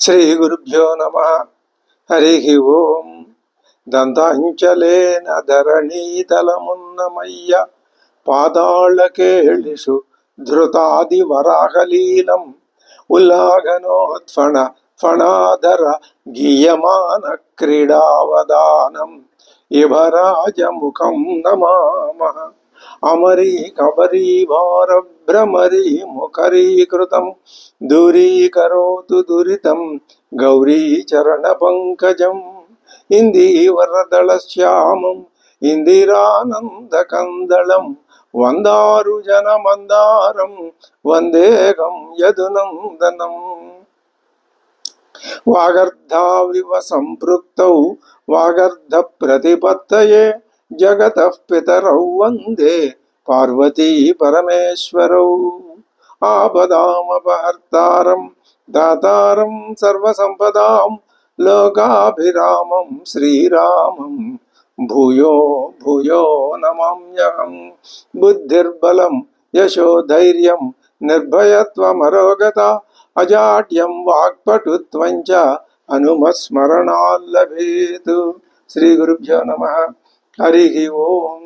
శ్రీ గురుభ్యో నమః. హరి ఓం. దంతాంచలేన ధరణీతలమున్నమయ్య పాదాళకేళిషు ధృతాది వరాహలీలం ఉల్లాఘనోత్ఫణ ఫణాధర గీయమాన క్రీడావదానం ఇభరాజముఖం నమామః. అమరీ కబరీ భార భ్రమరీ ముఖరీకృతం దూరీకరోతు దురితం గౌరీ చరణ పంకజం ఇందీవరదళ శ్యామం ఇందిరానందకందళం వందారు జనమందారం వందేగం యదునందనం. వాగర్ధావివ సంపృక్తౌ వాగర్ధ ప్రతిపత్తయే జగతః పితరౌ వందే పార్వతీ పరమేశ్వరౌ. ఆపదామపహర్తారం దాతారం సర్వసంపదాం లోకాభిరామం శ్రీరామం భూయో భూయో నమామ్యహం. బుద్ధిర్బలం యశోధైర్యం నిర్భయత్వమరోగత అజాడ్యం వాక్పటుత్వం చ హనుమత్స్మరణాల్లభేత్. శ్రీ గురుభ్యో నమః. హరి ఓం.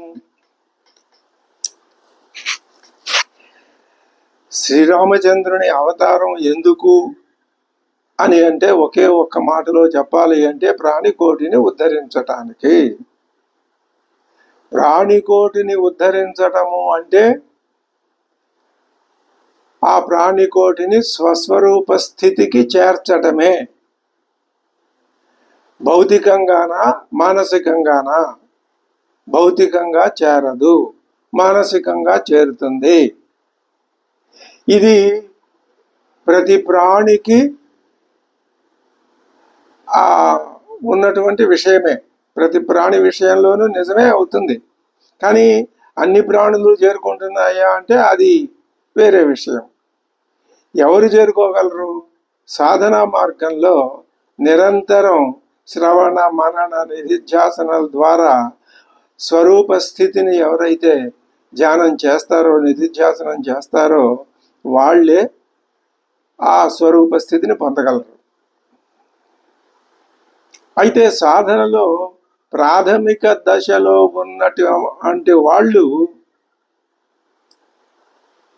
శ్రీరామచంద్రుని అవతారం ఎందుకు అని అంటే ఒకే ఒక్క మాటలో చెప్పాలి అంటే ప్రాణికోటిని ఉద్ధరించటానికి. ప్రాణికోటిని ఉద్ధరించటము అంటే ఆ ప్రాణికోటిని స్వస్వరూప స్థితికి చేర్చటమే. భౌతికంగానా మానసికంగానా? భౌతికంగా చేరదు, మానసికంగా చేరుతుంది. ఇది ప్రతి ప్రాణికి ఉన్నటువంటి విషయమే. ప్రతి ప్రాణి విషయంలోనూ నిజమే అవుతుంది. కానీ అన్ని ప్రాణులు చేరుకుంటున్నాయా అంటే అది వేరే విషయం. ఎవరు చేరుకోగలరు? సాధనా మార్గంలో నిరంతరం శ్రవణ మనన నిధిధ్యాసనల ద్వారా స్వరూప స్థితిని ఎవరైతే ధ్యానం చేస్తారో, నిధిధ్యాసనం చేస్తారో వాళ్ళే ఆ స్వరూప స్థితిని పొందగలరు. అయితే సాధనలో ప్రాథమిక దశలో ఉన్నటువంటి వాళ్ళు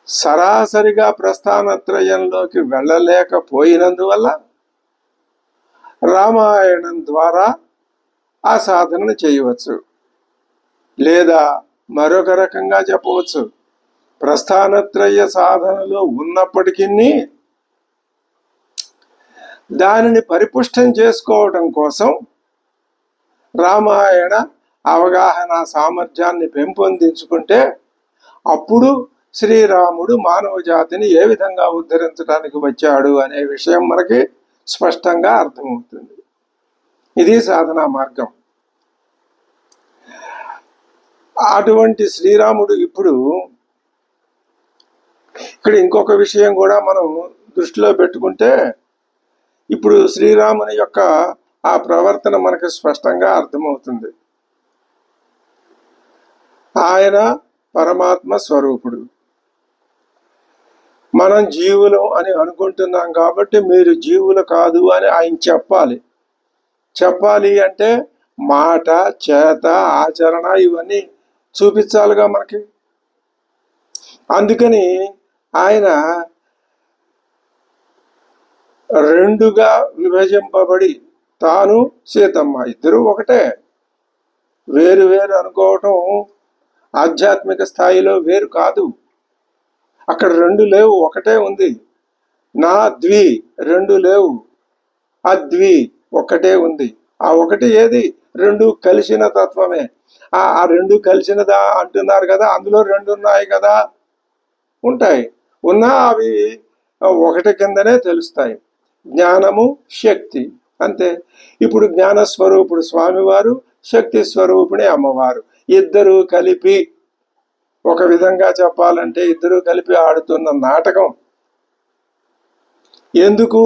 సరాసరిగా ప్రస్థానత్రయంలోకి వెళ్ళలేకపోయినందువల్ల రామాయణం ద్వారా ఆ సాధనను చేయవచ్చు. లేదా మరొక రకంగా చెప్పవచ్చు, ప్రస్థానత్రయ సాధనలో ఉన్నప్పటికీ దానిని పరిపుష్టం చేసుకోవడం కోసం రామాయణ అవగాహన సామర్థ్యాన్ని పెంపొందించుకుంటే అప్పుడు శ్రీరాముడు మానవ జాతిని ఏ విధంగా ఉద్ధరించడానికి వచ్చాడు అనే విషయం మనకి స్పష్టంగా అర్థమవుతుంది. ఇది సాధనా మార్గం. అటువంటి శ్రీరాముడు ఇప్పుడు ఇక్కడ ఇంకొక విషయం కూడా మనం దృష్టిలో పెట్టుకుంటే ఇప్పుడు శ్రీరాముని యొక్క ఆ ప్రవర్తన మనకు స్పష్టంగా అర్థమవుతుంది. ఆయన పరమాత్మ స్వరూపుడు. మనం జీవులం అని అనుకుంటున్నాం కాబట్టి మీరు జీవులు కాదు అని ఆయన చెప్పాలి. చెప్పాలి అంటే మాట, చేత, ఆచరణ ఇవన్నీ చూపించాలిగా మనకి. అందుకని ఆయన రెండుగా విభజింపబడి తాను సీతమ్మ ఇద్దరు ఒకటే. వేరు వేరు అనుకోవటం ఆధ్యాత్మిక స్థాయిలో వేరు కాదు. అక్కడ రెండు లేవు, ఒకటే ఉంది. నా ద్వి రెండు లేవు, అద్వి ఒక్కటే ఉంది. ఆ ఒకటి ఏది? రెండు కలిసిన తత్వమే. ఆ రెండు కలిసినదా అంటున్నారు కదా, అందులో రెండు ఉన్నాయి కదా. ఉంటాయి, ఉన్నా అవి ఒకటి కిందనే తెలుస్తాయి. జ్ఞానము, శక్తి, అంతే. ఇప్పుడు జ్ఞానస్వరూపుడు స్వామివారు, శక్తి స్వరూపుడే అమ్మవారు. ఇద్దరు కలిపి, ఒక విధంగా చెప్పాలంటే ఇద్దరు కలిపి ఆడుతున్న నాటకం. ఎందుకు?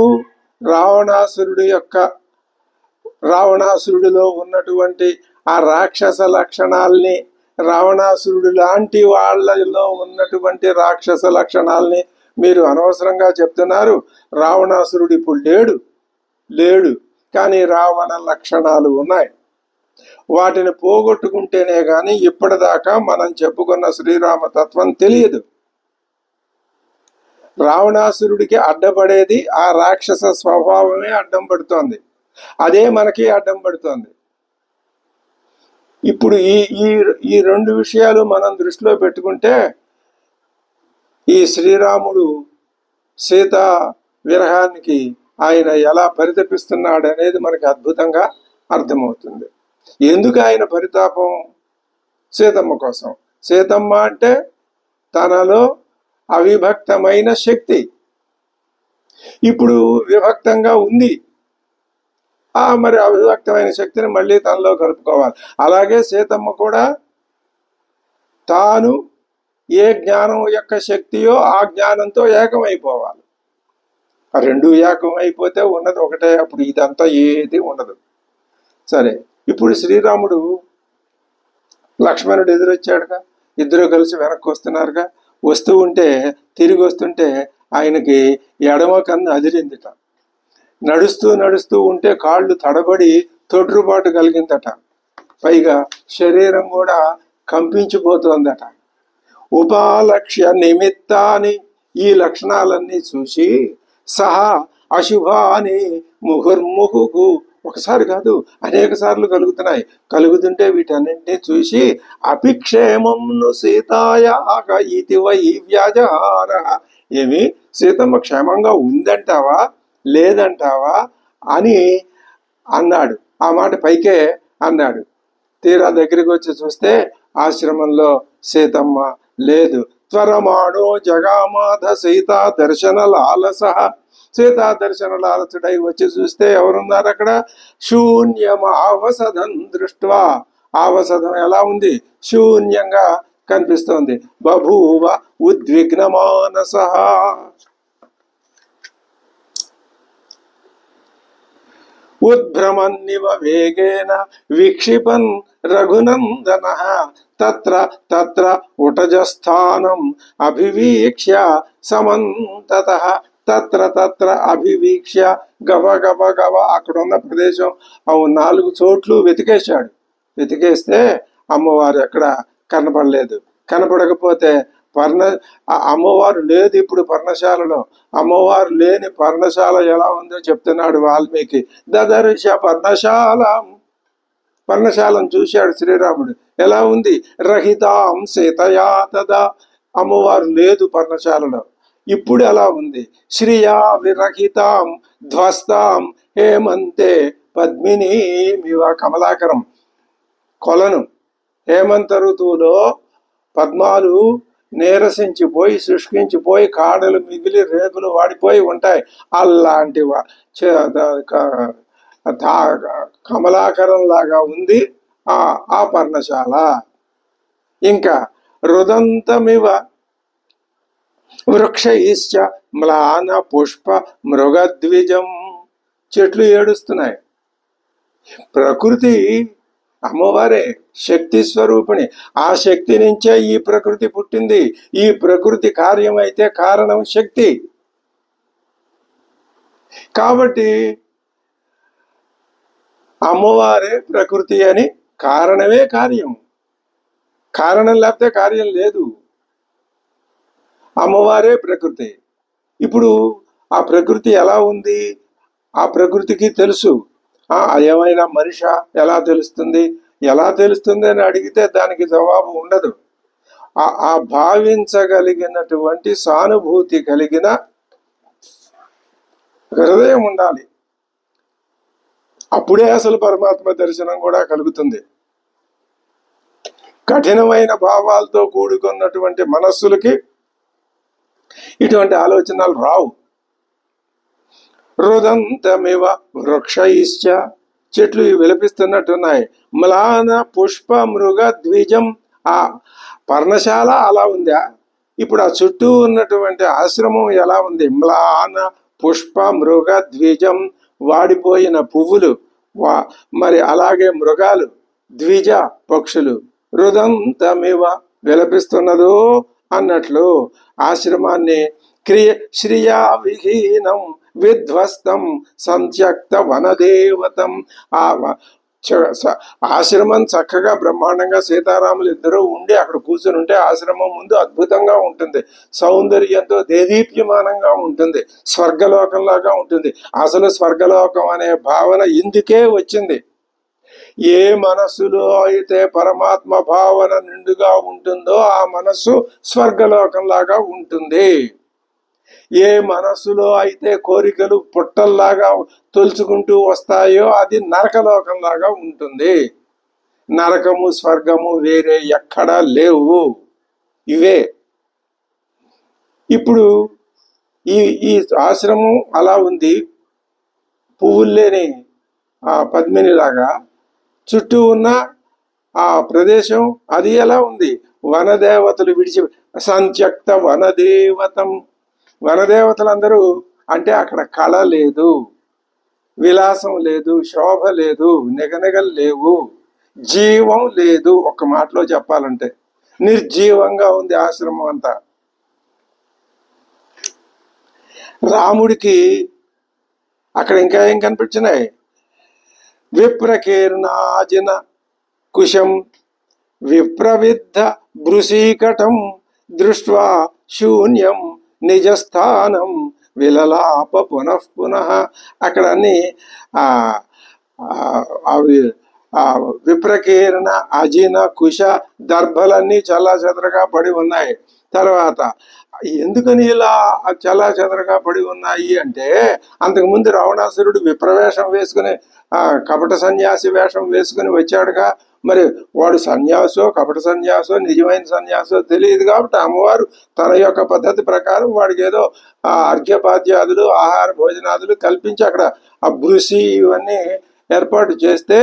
రావణాసురుడిలో ఉన్నటువంటి ఆ రాక్షస లక్షణాల్ని, రావణాసురుడు లాంటి వాళ్ళలో ఉన్నటువంటి రాక్షస లక్షణాల్ని మీరు అనవసరంగా చెప్తున్నారు. రావణాసురుడు ఇప్పుడు లేడు, లేడు, కానీ రావణ లక్షణాలు ఉన్నాయి. వాటిని పోగొట్టుకుంటేనే గాని ఇప్పటిదాకా మనం చెప్పుకున్న శ్రీరామ తత్వం తెలియదు. రావణాసురుడికి అడ్డపడేది ఆ రాక్షస స్వభావమే అడ్డం పడుతోంది, అదే మనకి అడ్డం పడుతోంది. ఇప్పుడు ఈ ఈ ఈ రెండు విషయాలు మనం దృష్టిలో పెట్టుకుంటే ఈ శ్రీరాముడు సీతా విరహానికి ఆయన ఎలా పరితపిస్తున్నాడు అనేది మనకి అద్భుతంగా అర్థమవుతుంది. ఎందుకు ఆయన పరితాపం? సీతమ్మ కోసం. సీతమ్మ అంటే తనలో అవిభక్తమైన శక్తి, ఇప్పుడు విభక్తంగా ఉంది. మరి అవిభక్తమైన శక్తిని మళ్ళీ తనలో కలుపుకోవాలి. అలాగే సీతమ్మ కూడా తాను ఏ జ్ఞానం యొక్క శక్తియో ఆ జ్ఞానంతో ఏకమైపోవాలి. ఆ రెండు ఏకం అయిపోతే ఉన్నది ఒకటే, అప్పుడు ఇదంతా ఏది ఉండదు. సరే, ఇప్పుడు శ్రీరాముడు లక్ష్మణుడు ఎదురొచ్చాడుగా, ఇద్దరు కలిసి వెనక్కి వస్తున్నారుగా. వస్తూ ఉంటే, తిరిగి వస్తుంటే ఆయనకి ఎడమ కన్ను అదిరిందిట. నడుస్తూ నడుస్తూ ఉంటే కాళ్ళు తడబడి తొట్రుబాటు కలిగిందట. పైగా శరీరం కూడా కంపించిపోతోందట. ఉపాలక్ష్య నిమిత్తాన్ని, ఈ లక్షణాలన్నీ చూసి సహా అశుభాని ముహుర్ముహుకు, ఒకసారి కాదు అనేక సార్లు కలుగుతున్నాయి. కలుగుతుంటే వీటన్నింటినీ చూసి అపిక్షేమంను సీతాయాక ఇతి వై వ్యాజహార, ఏమి సీతమ్మ క్షేమంగా ఉందంటావా లేదంటావా అని అన్నాడు. ఆ మాట పైకే అన్నాడు. తీరా దగ్గరికి వచ్చి చూస్తే ఆశ్రమంలో సీతమ్మ లేదు. త్వరమాణో జగామాధ సీతా దర్శన లాలస, సీతా దర్శన లాలసుడై వచ్చి చూస్తే ఎవరున్నారు అక్కడ? శూన్యం ఆవసదం దృష్ట్వా, ఆవసదం ఎలా ఉంది? శూన్యంగా కనిపిస్తోంది. బభూవ ఉద్విగ్నమానస, ఉద్భ్రమన్నివ వేగేన విక్షిపన్ రఘునందన తత్ర తత్ర ఉటజస్థానం అభివీక్ష్య సమంతతః, తత్ర తత్ర అభివీక్ష్య, గవ గవ గవ అక్కడున్న ప్రదేశం 4 చోట్లు వెతికేశాడు. వెతికేస్తే అమ్మవారు ఎక్కడ కనపడలేదు. కనపడకపోతే అమ్మవారు లేదు ఇప్పుడు పర్ణశాలలో. అమ్మవారు లేని పర్ణశాల ఎలా ఉందో చెప్తున్నాడు వాల్మీకి. దదర్శ పర్ణశాల, పర్ణశాలను చూశాడు శ్రీరాముడు. ఎలా ఉంది? రహితాం సీతయా తదా, అమ్మవారు లేదు పర్ణశాలలో. ఇప్పుడు ఎలా ఉంది? శ్రియా విరహితాం ధ్వస్తాం హేమంతే పద్మినీమివ, కమలాకరం కొలను హేమంత ఋతువులో పద్మాలు నీరసించిపోయి శుష్కించిపోయి కాడలు మిగిలి రేకులు వాడిపోయి ఉంటాయి. అలాంటి కమలాకరం లాగా ఉంది ఆ పర్ణశాల. ఇంకా రుదంతమివ వృక్షైశ్చ మ్లాన పుష్ప మృగద్విజం, చెట్లు ఏడుస్తున్నాయి. ప్రకృతి అమ్మవారే శక్తి స్వరూపిణి. ఆ శక్తి నుంచే ఈ ప్రకృతి పుట్టింది. ఈ ప్రకృతి కార్యమైతే కారణం శక్తి. కాబట్టి అమ్మవారే ప్రకృతి అని, కారణమే కార్యం. కారణం లేకపోతే కార్యం లేదు. అమ్మవారే ప్రకృతి. ఇప్పుడు ఆ ప్రకృతి ఎలా ఉంది? ఆ ప్రకృతికి తెలుసు. ఏమైనా మనిషి ఎలా తెలుస్తుంది? ఎలా తెలుస్తుంది అని అడిగితే దానికి జవాబు ఉండదు. ఆ భావించగలిగినటువంటి సానుభూతి కలిగిన హృదయం ఉండాలి. అప్పుడే అసలు పరమాత్మ దర్శనం కూడా కలుగుతుంది. కఠినమైన భావాలతో కూడుకున్నటువంటి మనస్సులకి ఇటువంటి ఆలోచనలు రావు. రుదంతమివ వృక్షైశ్చ, చెట్లు విలపిస్తున్నట్టున్నాయి. మ్లాన పుష్ప మృగ ద్విజం, ఆ పర్ణశాల అలా ఉందా? ఇప్పుడు ఆ చుట్టూ ఉన్నటువంటి ఆశ్రమం ఎలా ఉంది? మ్లాన పుష్ప మృగ ద్విజం, వాడిపోయిన పువ్వులు, మరి అలాగే మృగాలు, ద్విజ పక్షులు. రుదంతమివ విలపిస్తున్నదో అన్నట్లు ఆశ్రమాన్ని శ్రియా విహీనం విధ్వస్తం సంత్యక్త వనదేవతం. ఆ ఆశ్రమం చక్కగా బ్రహ్మాండంగా సీతారాములు ఇద్దరు ఉండి అక్కడ కూర్చుని ఉంటే ఆశ్రమం ముందు అద్భుతంగా ఉంటుంది, సౌందర్యంతో దేదీప్యమానంగా ఉంటుంది, స్వర్గలోకంలాగా ఉంటుంది. అసలు స్వర్గలోకం అనే భావన ఇందుకే వచ్చింది. ఏ మనస్సులో అయితే పరమాత్మ భావన నిండుగా ఉంటుందో ఆ మనస్సు స్వర్గలోకంలాగా ఉంటుంది. ఏ మనస్సులో అయితే కోరికలు పుట్టల్లాగా తొలుచుకుంటూ వస్తాయో అది నరకలోకంలాగా ఉంటుంది. నరకము స్వర్గము వేరే ఎక్కడా లేవు, ఇవే. ఇప్పుడు ఈ ఈ ఆశ్రమం అలా ఉంది, పువ్వులు లేని ఆ పద్మినిలాగా. చుట్టూ ఉన్న ఆ ప్రదేశం అది ఎలా ఉంది, వనదేవతలు విడిచి సంత్యక్త వనదేవతం. వనదేవతలందరూ అంటే అక్కడ కళ లేదు, విలాసం లేదు, శోభ లేదు, నిగనిగలు లేవు, జీవం లేదు. ఒక మాటలో చెప్పాలంటే నిర్జీవంగా ఉంది ఆశ్రమం అంతా. రాముడికి అక్కడ ఇంకా ఏం కనిపించినాయి? విప్రకీర్ణాజిన కుశం విప్రవిద్ధ భృశీకటం దృష్ట్వా శూన్యం నిజస్థానం విలలాప పునః పునః. అక్కడ అన్ని విప్రకీర్ణ అజిన కుశ దర్భలన్నీ చల్లా చెదరగా పడి ఉన్నాయి. తర్వాత ఎందుకని ఇలా చల్లా చెదరగా పడి ఉన్నాయి అంటే, అంతకుముందు రావణాసురుడు విప్రవేషం వేసుకుని కపట సన్యాసి వేషం వేసుకుని వచ్చాడుగా. మరి వాడు సన్యాసో కపట సన్యాసో నిజమైన సన్యాసో తెలియదు కాబట్టి అమ్మవారు తన యొక్క పద్ధతి ప్రకారం వాడికి ఏదో అర్ఘ్యపాద్యాదులు ఆహార భోజనాదులు కల్పించి అక్కడ ఆ భృషి ఇవన్నీ ఏర్పాటు చేస్తే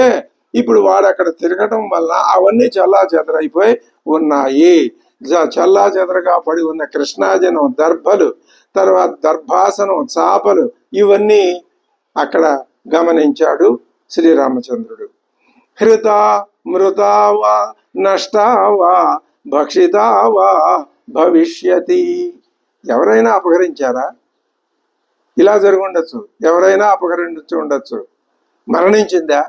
ఇప్పుడు వాడు అక్కడ తిరగటం వల్ల అవన్నీ చల్లా చెదరైపోయి ఉన్నాయి. చల్లా చెదరగా పడి ఉన్న కృష్ణాజనం దర్భలు, తర్వాత దర్భాసనం చాపలు, ఇవన్నీ అక్కడ గమనించాడు శ్రీరామచంద్రుడు. హృతా మృతావా నష్టావా భక్షితావా భవిష్యతి. ఎవరైనా అపహరించారా? ఇలా జరిగి ఉండొచ్చు. ఎవరైనా అపహరించి ఉండొచ్చు. మరణించిందా?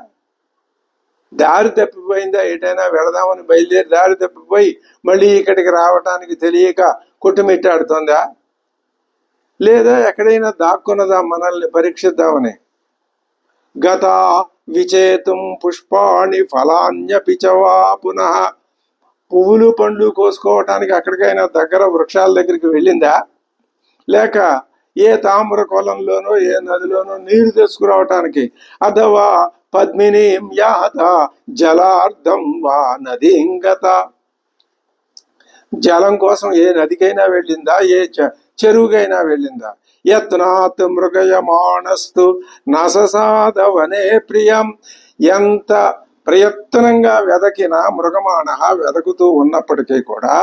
దారి తప్పిపోయిందా? ఎటైనా వెళదామని బయలుదేరి దారి తప్పిపోయి మళ్ళీ ఇక్కడికి రావటానికి తెలియక కొట్టుమిట్టాడుతోందా? లేదా ఎక్కడైనా దాక్కున్నదా మనల్ని పరీక్షిద్దామని? గత విచేతుం పుష్పాణి ఫలాన్యపిచవా పునః. పువ్వులు పండ్లు కోసుకోవటానికి అక్కడికైనా దగ్గర వృక్షాల దగ్గరికి వెళ్ళిందా? లేక ఏ తామ్ర కొలంలోనో ఏ నదిలోనో నీరు తెచ్చుకురావటానికి, అథవా పద్మినీం యాత జలార్థం వా నదీంగత. జలం కోసం ఏ నదికైనా వెళ్ళిందా? ఏ చెరువుకైనా వెళ్ళిందా? యత్నాత్ మృగయమాణస్తు నససాదవనే ప్రియం. ఎంత ప్రయత్నంగా వెదకిన మృగమాణ వెదకుతూ ఉన్నప్పటికీ కూడా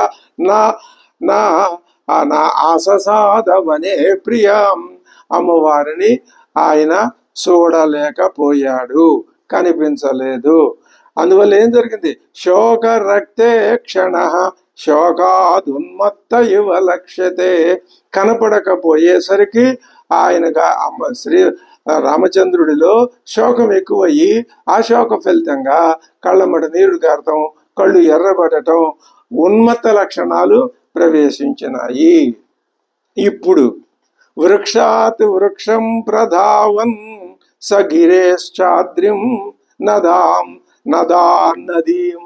నా ఆససాదవనే ప్రియం, అమ్మవారిని ఆయన చూడలేకపోయాడు, కనిపించలేదు. అందువల్ల ఏం జరిగింది? శోక రక్తే క్షణ శోకాదున్మత్త ఇవ లక్ష్యతే. కనపడకపోయేసరికి ఆయనగా శ్రీ రామచంద్రుడిలో శోకం ఎక్కువయ్యి ఆ శోక ఫలితంగా కళ్ళమట నీరు గారటం, కళ్ళు ఎర్రబడటం, ఉన్మత్త లక్షణాలు ప్రవేశించినాయి. ఇప్పుడు వృక్షాత్ వృక్షం ప్రధావన్ సగిరేశ్చాద్రిం నదాం నదీం.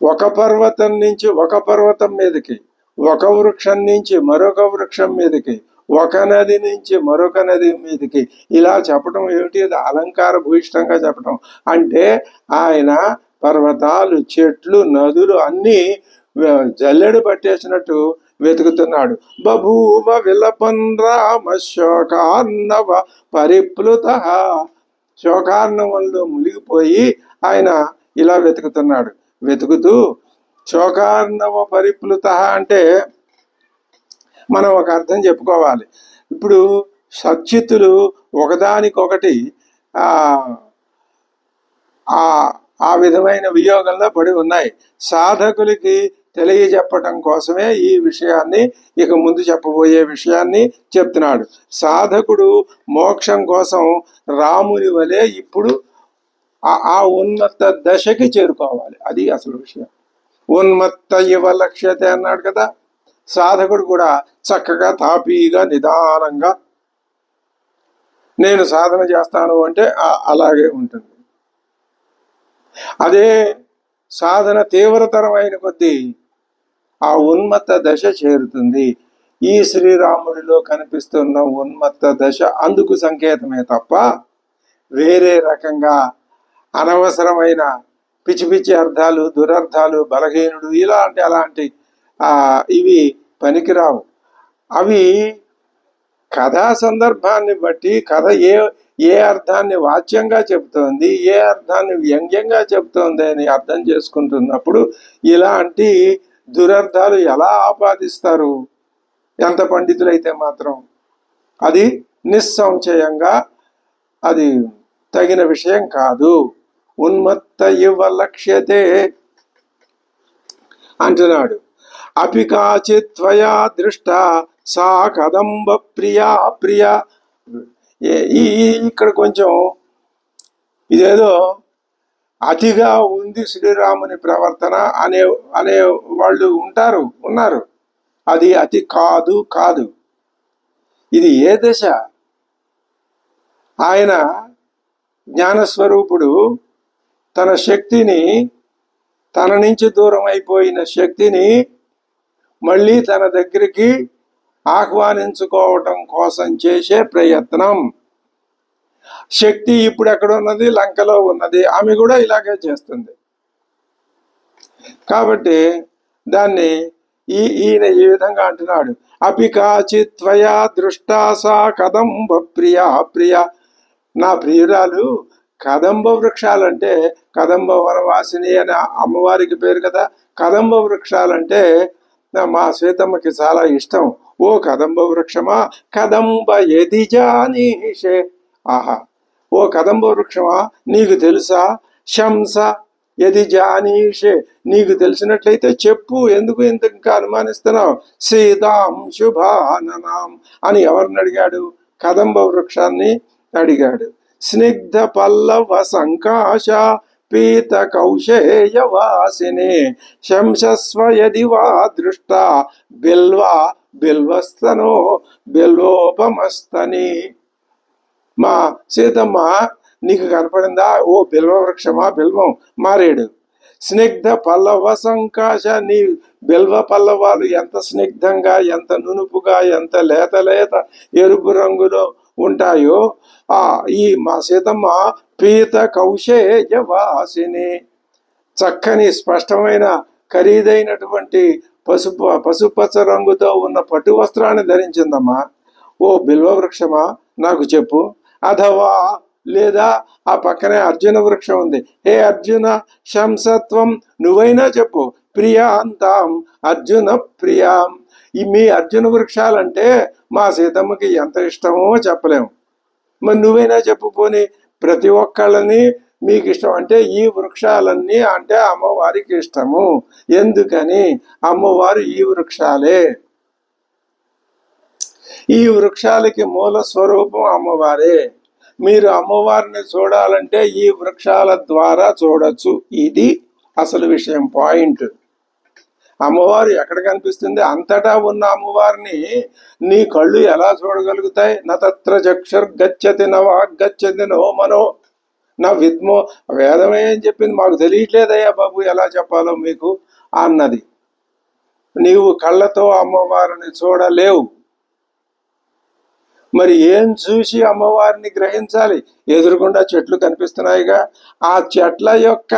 ఒక పర్వతం నుంచి ఒక పర్వతం మీదకి, ఒక వృక్షం నుంచి మరొక వృక్షం మీదకి, ఒక నది నుంచి మరొక నది మీదకి, ఇలా చెప్పడం ఏమిటి? అలంకార భూయిష్టంగా చెప్పడం అంటే ఆయన పర్వతాలు, చెట్లు, నదులు అన్నీ జల్లెడు పట్టేసినట్టు వెతుకుతున్నాడు. బభూవ విలపన్ రామ శోకార్ణవ పరిప్లుత. శోకార్ణవంలో మునిగిపోయి ఆయన ఇలా వెతుకుతున్నాడు. వెతుకుతూ శోకార్ణవ పరిప్లుత అంటే మనం ఒక అర్థం చెప్పుకోవాలి. ఇప్పుడు సచ్చిత్తులు ఒకదానికొకటి ఆ విధమైన వియోగంలో పడి ఉన్నాయి. సాధకులకి తెలియజెప్పటం కోసమే ఈ విషయాన్ని, ఇక ముందు చెప్పబోయే విషయాన్ని చెప్తున్నాడు. సాధకుడు మోక్షం కోసం రాముని వలె ఇప్పుడు ఆ ఉన్నత దశకి చేరుకోవాలి. అది అసలు విషయం. ఉన్మత్త ఇవ లక్ష్యతే అన్నాడు కదా. సాధకుడు కూడా చక్కగా తాపీగా నిదానంగా నేను సాధన చేస్తాను అంటే అలాగే ఉంటుంది. అదే సాధన తీవ్రతరమైన కొద్దీ ఆ ఉన్మత్త దశ చేరుతుంది. ఈ శ్రీరాముడిలో కనిపిస్తున్న ఉన్మత్త దశ అందుకు సంకేతమే తప్ప వేరే రకంగా అనవసరమైన పిచ్చి పిచ్చి అర్థాలు, దురర్థాలు, బలహీనుడు అలాంటి ఇవి పనికిరావు. అవి కథా సందర్భాన్ని బట్టి కథ ఏ అర్థాన్ని వాచ్యంగా చెబుతోంది, ఏ అర్థాన్ని వ్యంగ్యంగా చెబుతోంది అని అర్థం చేసుకుంటున్నప్పుడు ఇలాంటి దురర్థాలు ఎలా ఆపాదిస్తారు ఎంత పండితులైతే మాత్రం? అది నిస్సంశయంగా అది తగిన విషయం కాదు. ఉన్మత్త ఇవ లక్ష్యతే అంటున్నాడు. అపి కాచిత్ త్వయా దృష్ట సా కదంబ ప్రియా ప్రియా. ఇక్కడ కొంచెం ఇదేదో అతిగా ఉంది శ్రీరాముని ప్రవర్తన అనే వాళ్ళు ఉన్నారు. అది అతి కాదు. ఇది ఏ దశ? ఆయన జ్ఞానస్వరూపుడు తన శక్తిని, తన నుంచి దూరం అయిపోయిన శక్తిని మళ్ళీ తన దగ్గరికి ఆహ్వానించుకోవటం కోసం చేసే ప్రయత్నం. శక్తి ఇప్పుడు ఎక్కడ ఉన్నది? లంకలో ఉన్నది. ఆమె కూడా ఇలాగే చేస్తుంది. కాబట్టి దాన్ని ఈయన ఈ విధంగా అంటున్నాడు. అపి కాచిత్ త్వయా దృష్టా సా కదంబ ప్రియా ప్రియా. నా ప్రియురాలు కదంబ వృక్షాలంటే, కదంబ వనవాసిని అనే అమ్మవారికి పేరు కదా. కదంబ వృక్షాలంటే మా సీతమ్మకి చాలా ఇష్టం. ఓ కదంబ వృక్షమా, కదంబ ఎది జానీషే. ఆహా, ఓ కదంబ వృక్షమా నీకు తెలుసా? శంస ఎది జానీషే, నీకు తెలిసినట్లయితే చెప్పు, ఎందుకు ఇంత ఇంకా అనుమానిస్తున్నావు? సీతాం శుభాననాం అని ఎవరిని అడిగాడు? కదంబ వృక్షాన్ని అడిగాడు. స్నిగ్ధ పల్లవ సంకాశ పీత కౌశేయ వాసిని శంసస్వ యది వా దృష్ట బిల్వా బిల్వస్తనో బిల్వోపమస్తని. మా సీతమ్మ నీకు కనపడిందా? ఓ బిల్వ వృక్షమా, బిల్వం మారేడు. స్నిగ్ధ పల్లవ సంకాశ, నీ బిల్వ పల్లవాలు ఎంత స్నిగ్ధంగా, ఎంత నునుపుగా, ఎంత లేత ఎరుపు రంగులో ఉంటాయో ఈ మా సీతమ్మ పీత కౌశేయ వాసిని, చక్కని స్పష్టమైన ఖరీదైనటువంటి పసుపచ్చ రంగుతో ఉన్న పట్టు వస్త్రాన్ని ధరించిందమ్మా. ఓ బిల్వ వృక్షమా నాకు చెప్పు. అథవా లేదా ఆ పక్కనే అర్జున వృక్షం ఉంది. హే అర్జున శంసత్వం, నువ్వైనా చెప్పు. ప్రియాంతాం అర్జున ప్రియాం. మీ అర్జున వృక్షాలంటే మా సీతమ్మకి ఎంత ఇష్టమో చెప్పలేము. మరి నువ్వైనా చెప్పు. పోనీ ప్రతి ఒక్కళ్ళని మీకు ఇష్టం అంటే ఈ వృక్షాలన్నీ అంటే అమ్మవారికి ఇష్టము. ఎందుకని? అమ్మవారు ఈ వృక్షాలే. ఈ వృక్షాలకి మూల స్వరూపం అమ్మవారే. మీరు అమ్మవారిని చూడాలంటే ఈ వృక్షాల ద్వారా చూడొచ్చు. ఇది అసలు విషయం, పాయింట్. అమ్మవారు ఎక్కడ కనిపిస్తుంది? అంతటా ఉన్న అమ్మవారిని నీ కళ్ళు ఎలా చూడగలుగుతాయి? నత్ర చక్షుర్గచ్చతి నవాగ్గచ్చతి నో మనో నా విద్మో. వేదమే అని చెప్పింది, మాకు తెలియట్లేదయ్యా బాబు ఎలా చెప్పాలో మీకు అన్నది. నీవు కళ్ళతో అమ్మవారిని చూడలేవు. మరి ఏం చూసి అమ్మవారిని గ్రహించాలి? ఎదురుగుండా చెట్లు కనిపిస్తున్నాయిగా, ఆ చెట్ల యొక్క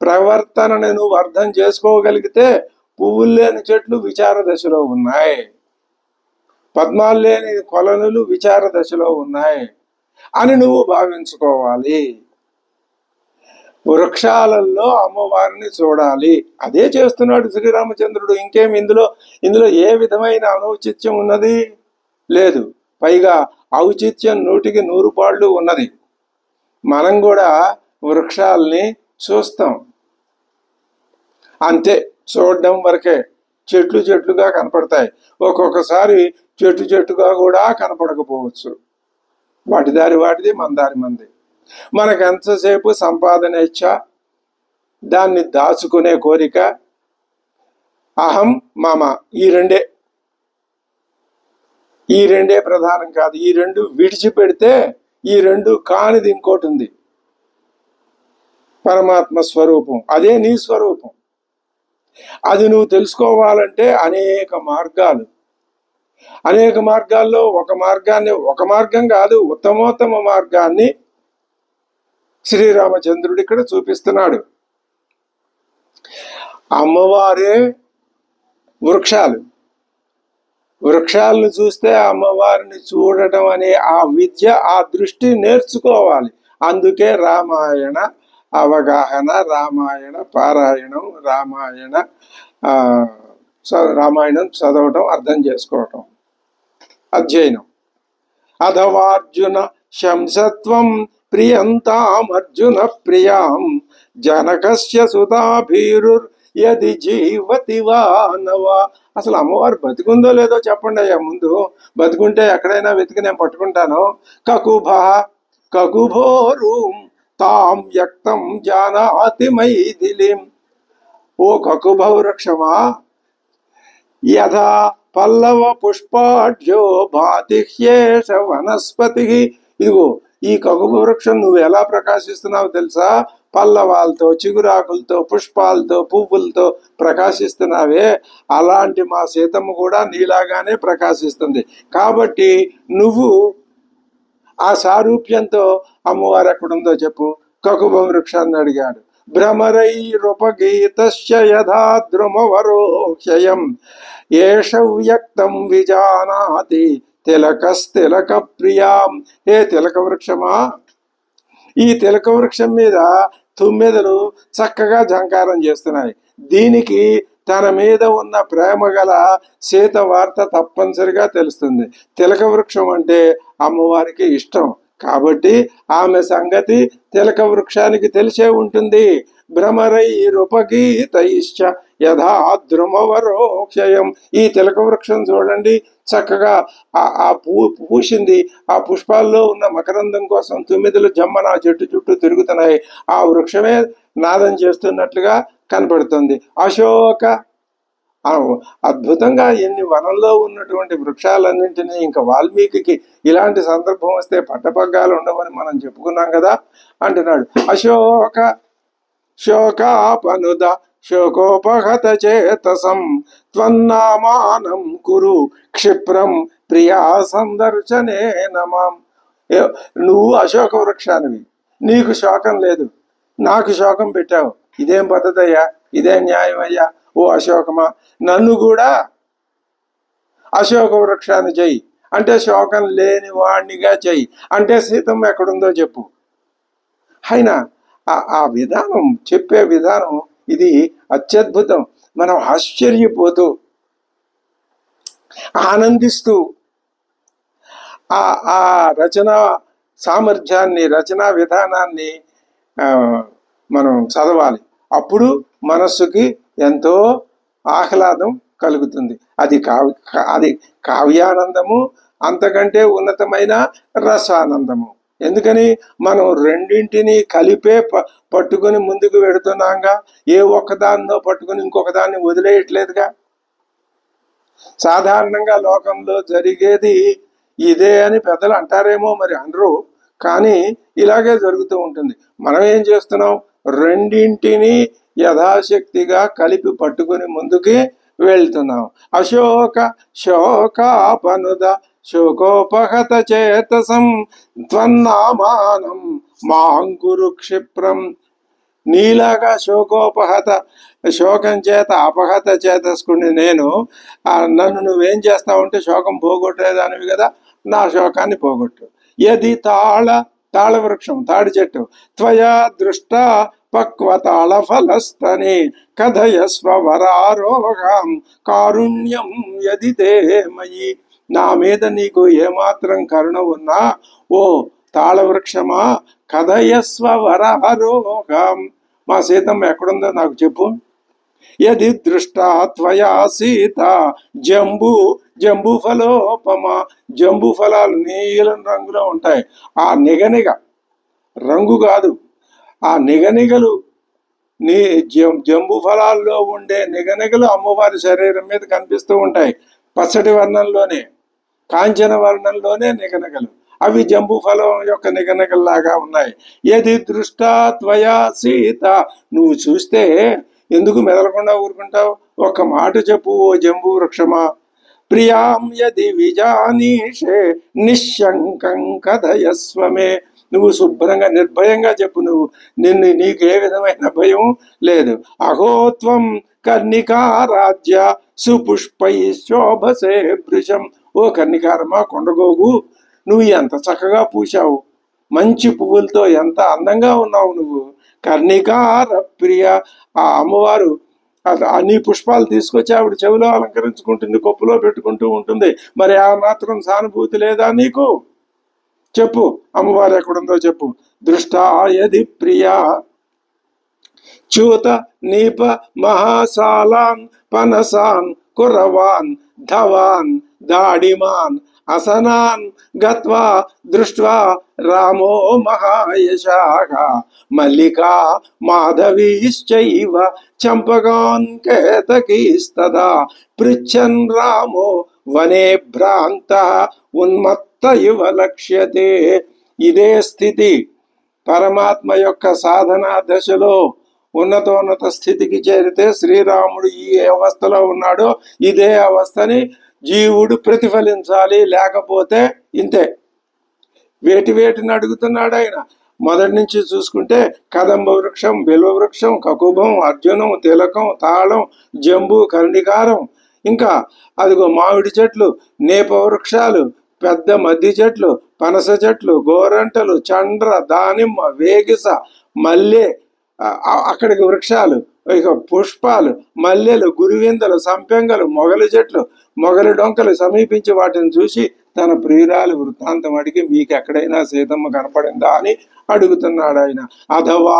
ప్రవర్తనను నువ్వు అర్థం చేసుకోగలిగితే పువ్వులు లేని చెట్లు విచార దశలో ఉన్నాయి, పద్మాలు లేని కొలనులు విచార దశలో ఉన్నాయి అని నువ్వు భావించుకోవాలి. వృక్షాలలో అమ్మవారిని చూడాలి. అదే చేస్తున్నాడు శ్రీరామచంద్రుడు. ఇంకేం ఇందులో ఏ విధమైన అనౌచిత్యం ఉన్నది? లేదు. పైగా ఔచిత్యం 100కి 100 పాళ్ళు ఉన్నది. మనం కూడా వృక్షాల్ని చూస్తాం, అంతే. చూడడం వరకే. చెట్లు చెట్లుగా కనపడతాయి, ఒక్కొక్కసారి చెట్టుగా కూడా కనపడకపోవచ్చు. వాటి దారి వాటిది, మన దారి మంది. మనకు ఎంతసేపు సంపాదన ఇచ్చా, దాన్ని దాచుకునే కోరిక, అహం మమ, ఈ రెండే ప్రధానం కాదు. ఈ రెండు విడిచిపెడితే ఈ రెండు కానిది ఇంకోటి ఉంది, పరమాత్మ స్వరూపం. అదే నీ స్వరూపం. అది నువ్వు తెలుసుకోవాలంటే అనేక మార్గాల్లో ఒక మార్గం కాదు, ఉత్తమోత్తమ మార్గాన్ని శ్రీరామచంద్రుడు ఇక్కడ చూపిస్తున్నాడు. అమ్మవారే వృక్షాలను చూస్తే అమ్మవారిని చూడటం అనే ఆ విద్య, ఆ దృష్టి నేర్చుకోవాలి. అందుకే రామాయణ అవగాహన, రామాయణ పారాయణం, రామాయణం చదవటం, అర్థం చేసుకోవటం, అధ్యయనం. అథవార్జున శంసత్వం ప్రియంతామర్జున ప్రియాం జనకస్య సుతాభీరుర్ యది జీవతి వానవా. అసలు అమ్మవారు బతికుందో లేదో చెప్పండి అయ్యా ముందు. బతికుంటే ఎక్కడైనా వెతికి నేను పట్టుకుంటాను. కకుభోరూం తాం వ్యక్తం జానాతి మైథిలిం. ఓ కకుభ వృక్షమా, యథా పల్లవ పుష్పాఢ్యో భాతిహ్యేష వనస్పతి. ఇదిగో ఈ కకుభ వృక్షం నువ్వు ఎలా ప్రకాశిస్తున్నావు తెలుసా? పల్లవాలతో, చిగురాకులతో, పుష్పాలతో, పువ్వులతో ప్రకాశిస్తున్నావే, అలాంటి మా సీతమ్మ కూడా నీలాగానే ప్రకాశిస్తుంది. కాబట్టి నువ్వు ఆ సారూప్యంతో అమ్మవారు ఎక్కడుందో చెప్పు. కకుభ వృక్షాన్ని అడిగాడు. భ్రమరైరుపగీతస్య యథా ద్రుమవరోక్షయం ఏష వ్యక్తం విజానాతి తిలకస్తిలక ప్రియాం. ఏ తిలక వృక్షమా, ఈ తిలక వృక్షం మీద తుమ్మెదలు చక్కగా జంకారం చేస్తున్నాయి. దీనికి తన మీద ఉన్న ప్రేమ గల సీత వార్త తప్పనిసరిగా తెలుస్తుంది. తిలక వృక్షం అంటే అమ్మవారికి ఇష్టం కాబట్టి ఆమె సంగతి తిలక వృక్షానికి తెలిసే ఉంటుంది. భ్రమరైరుపగీతైశ్చ యథా ద్రుమవరోక్షయం. ఈ తిలక వృక్షం చూడండి, చక్కగా ఆ పూసింది. ఆ పుష్పాల్లో ఉన్న మకరందం కోసం తుమ్మిదలు జమ్మన చెట్టు చుట్టూ తిరుగుతున్నాయి. ఆ వృక్షమే నాదం చేస్తున్నట్లుగా కనపడుతుంది. అశోక, అద్భుతంగా ఎన్ని వనంలో ఉన్నటువంటి వృక్షాలన్నింటినీ, ఇంకా వాల్మీకి ఇలాంటి సందర్భం వస్తే పట్టపగ్గాలు ఉండవని మనం చెప్పుకున్నాం కదా అంటున్నాడు. అశోక శోకాపనుద శోకోపహత చేతసం త్వన్నామానం కురు క్షిప్రం ప్రియా సందర్శనే నమాం. నువ్వు అశోక వృక్షానివి, నీకు శోకం లేదు, నాకు శోకం పెట్టావు. ఇదేం పద్ధతి అయ్యా, ఇదేం న్యాయం అయ్యా? ఓ అశోకమా, నన్ను కూడా అశోక వృక్షాన్ని చెయ్యి అంటే శోకం లేని వాణ్ణిగా చెయ్యి అంటే సీతమ్మ ఎక్కడుందో చెప్పు. అయినా ఆ విధానం, చెప్పే విధానం ఇది అత్యద్భుతం. మనం ఆశ్చర్యపోతూ ఆనందిస్తూ ఆ రచనా సామర్థ్యాన్ని, రచనా విధానాన్ని మనం చదవాలి. అప్పుడు మనస్సుకి ఎంతో ఆహ్లాదం కలుగుతుంది. అది కావ్యానందము, అంతకంటే ఉన్నతమైన రసానందము. ఎందుకని మనం రెండింటినీ కలిపే పట్టుకుని ముందుకు వెడుతున్నాంగా. ఏ ఒక్కదాన్నో పట్టుకుని ఇంకొక దాన్ని వదిలేయట్లేదుగా. సాధారణంగా లోకంలో జరిగేది ఇదే అని పెద్దలు అంటారేమో, మరి అనరు, కానీ ఇలాగే జరుగుతూ ఉంటుంది. మనం ఏం చేస్తున్నాం, రెండింటినీ యథాశక్తిగా కలిపి పట్టుకుని ముందుకి వెళ్తున్నాం. అశోక శోకాపనుద శోకోపహత చేతసం త్వన్నామానం మాంకురు క్షిప్రం. నీలాగా శోకోపహత, శోకం చేత అపహత చేతసుకుని నేను, నన్ను నువ్వేం చేస్తావంటే శోకం పోగొట్టేదానివి కదా, నా శోకాన్ని పోగొట్టు. యది తాళ వృక్షం, తాడి చెట్టు, త్వయా దృష్ట పక్వతాళ ఫలస్తని కథయస్వ వరారోహం కారుణ్యం యది తే మయి. నా మీద నీకు ఏమాత్రం కరుణ ఉన్నా, ఓ తాళవృక్షమా కథయస్వ వరహరోగం. మా సీతమ్మ ఎక్కడుందో నాకు చెప్పు. యది దృష్టా త్వయా సీత జంబూ ఫలోపమా. జంబూ ఫలాలు నీలం రంగులో ఉంటాయి. ఆ నిగనిగ రంగు కాదు, ఆ నిగనిగలు నీ జంబూ ఫలాల్లో ఉండే నిగనిగలు అమ్మవారి శరీరం మీద కనిపిస్తూ ఉంటాయి. పచ్చటి వర్ణంలోనే, కాంచన వర్ణంలోనే నిగనిగలు. అవి జంబూ ఫలం యొక్క నిగనిగల్లాగా ఉన్నాయి. యది దృష్టా త్వయా సీత. నువ్వు చూస్తే ఎందుకు మెదలకుండా ఊరుకుంటావు? ఒక్క మాట చెప్పు ఓ జంబూ వృక్షమా. ప్రియాం యది విజానీషే నిశంకం కథయస్వమే. నువ్వు శుభ్రంగా నిర్భయంగా చెప్పు. నీకు ఏ విధమైన భయం లేదు. అహోత్వం కర్ణికారాజ్య సుపుష్పై శోభసే భృశం. ఓ కర్ణికారమా, కొండగోగు, నువ్వు ఎంత చక్కగా పూశావు, మంచి పువ్వులతో ఎంత అందంగా ఉన్నావు నువ్వు. కర్ణికార ప్రియ. ఆ అమ్మవారు అన్ని పుష్పాలు తీసుకొచ్చి ఆవిడ చెవిలో అలంకరించుకుంటుంది, కొప్పులో పెట్టుకుంటూ ఉంటుంది. మరి ఆ మాత్రం సానుభూతి లేదా నీకు? చెప్పు, అమ్మవారు ఎక్కడుందో చెప్పు. దృష్టాయది ప్రియా చ్యూత నీప మహాసాలాన్ పనసాన్ కురవాన్ ధవాన్ దాడిమాన్ అసనాన్ గత్వా దృష్ట్వా రామో మహాయశాః మల్లికా మాధవీశ్చైవ చంపకాన్ కేతకీస్తదా పృచ్ఛన్ రామో వనే భ్రాంత ఉన్మత్త ఇవ లక్ష్యతే. ఇదే స్థితి పరమాత్మ యొక్క సాధనా దశలో ఉన్నతోన్నత స్థితికి చేరితే శ్రీరాముడు ఈ అవస్థలో ఉన్నాడో ఇదే అవస్థని జీవుడు ప్రతిఫలించాలి. లేకపోతే ఇంతే. వేటిని అడుగుతున్నాడు ఆయన. మొదటి నుంచి చూసుకుంటే కదంబ వృక్షం, బిల్వ వృక్షం, కకుభం, అర్జునం, తిలకం, తాళం, జంబు, కర్ణికారం, ఇంకా అదిగో మామిడి చెట్లు, నేప వృక్షాలు, పెద్ద మద్ది చెట్లు, పనస చెట్లు, గోరంటలు, చండ్ర, దానిమ్మ, వేగిస, మల్లె, అక్కడికి వృక్షాలు, ఇక పుష్పాలు, మల్లెలు, గురువిందలు, సంపెంగలు, మొగలి చెట్లు, మొగలి డొంకలు సమీపించి వాటిని చూసి తన ప్రియురాలి వృత్తాంతం అడిగి మీకు ఎక్కడైనా సీతమ్మ కనపడిందా అని అడుగుతున్నాడు ఆయన. అథవా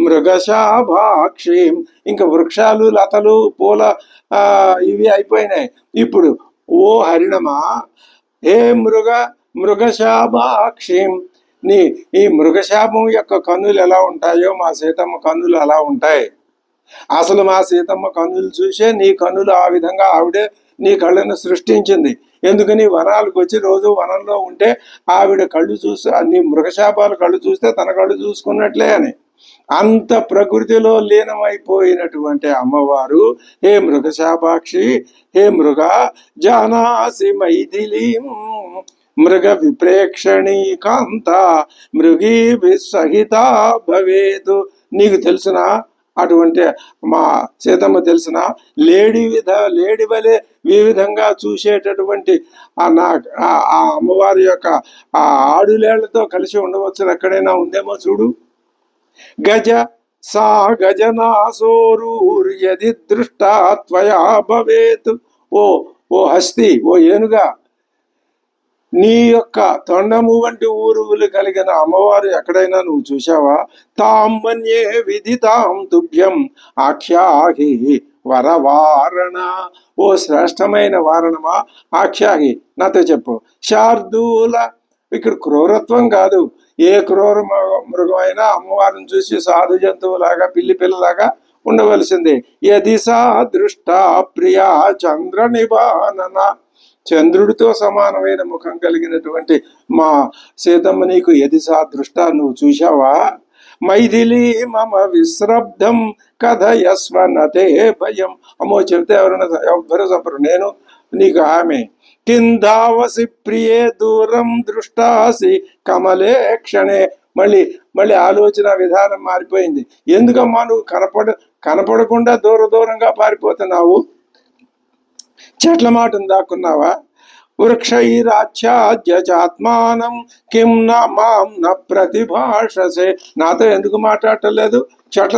మృగశాభాక్షీం. ఇంకా వృక్షాలు, లతలు, పూల ఇవి అయిపోయినాయి. ఇప్పుడు ఓ హరిణమా, ఏ మృగశాభాక్షీం, ఈ మృగశాపం యొక్క కన్నులు ఎలా ఉంటాయో మా సీతమ్మ కన్నులు అలా ఉంటాయి. అసలు మా సీతమ్మ కన్నులు చూసే నీ కన్నులు ఆ విధంగా ఆవిడే నీ కళ్ళను సృష్టించింది. ఎందుకని వనాలకు వచ్చి రోజు వనంలో ఉంటే ఆవిడ కళ్ళు చూస్తే నీ మృగశాపాలు కళ్ళు చూస్తే తన కళ్ళు చూసుకున్నట్లే అని. అంత ప్రకృతిలో లీనమైపోయినటువంటి అమ్మవారు, హే మృగశాపాక్షి, హే మృగ జానాసి మైథిలీం మృగ విప్రేక్షణీ కాంత మృగీ సహిత భవేతు. నీకు తెలిసిన అటువంటి మా సీతమ్మ తెలిసిన లేడి వలె వివిధంగా చూసేటటువంటి ఆ అమ్మవారి యొక్క ఆ ఆడులేళ్లతో కలిసి ఉండవచ్చు ఎక్కడైనా ఉందేమో చూడు. గజ సా గజనాసోరూర్యది దృష్టా త్వయా భవేత్. ఓ హస్తి, ఓ ఏనుగా, నీ యొక్క తొండము వంటి ఊరువులు కలిగిన అమ్మవారు ఎక్కడైనా నువ్వు చూసావా? తామన్యే విదితాం తుభ్యం ఆఖ్యాహి వరవారణ. ఓ శ్రేష్టమైన వారణమా, ఆఖ్యాహి, నాతో చెప్పు. శార్దూల. ఇక్కడ క్రూరత్వం కాదు. ఏ క్రూర మృగమైనా అమ్మవారిని చూసి సాధు జంతువులాగా, పిల్లి పిల్లలాగా ఉండవలసిందే. యది సా దృష్టా ప్రియా చంద్ర నిబానన. చంద్రుడితో సమానమైన ముఖం కలిగినటువంటి మా సీతమ్మ నీకు యది సా దృష్ట, నువ్వు చూశావా? మైథిలి మమ విశ్రబ్ధం కథయస్వనతే భయం. అమ్మో, చెబితే ఎవరు చంపరు, నేను నీకు ఆమె. కిందావసి ప్రియే దూరం దృష్టాసి కమలే క్షణే. మళ్ళీ ఆలోచన విధానం మారిపోయింది. ఎందుకమ్మా నువ్వు కనపడకుండా దూరంగా పారిపోతున్నావు? చెట్ల మాటను దాక్కున్నావా? వృక్షైరాచ్ఛాద్యచాత్మానం కిం మాం న ప్రతిభాషసే. నాతో ఎందుకు మాట్లాడటలేదు? చెట్ల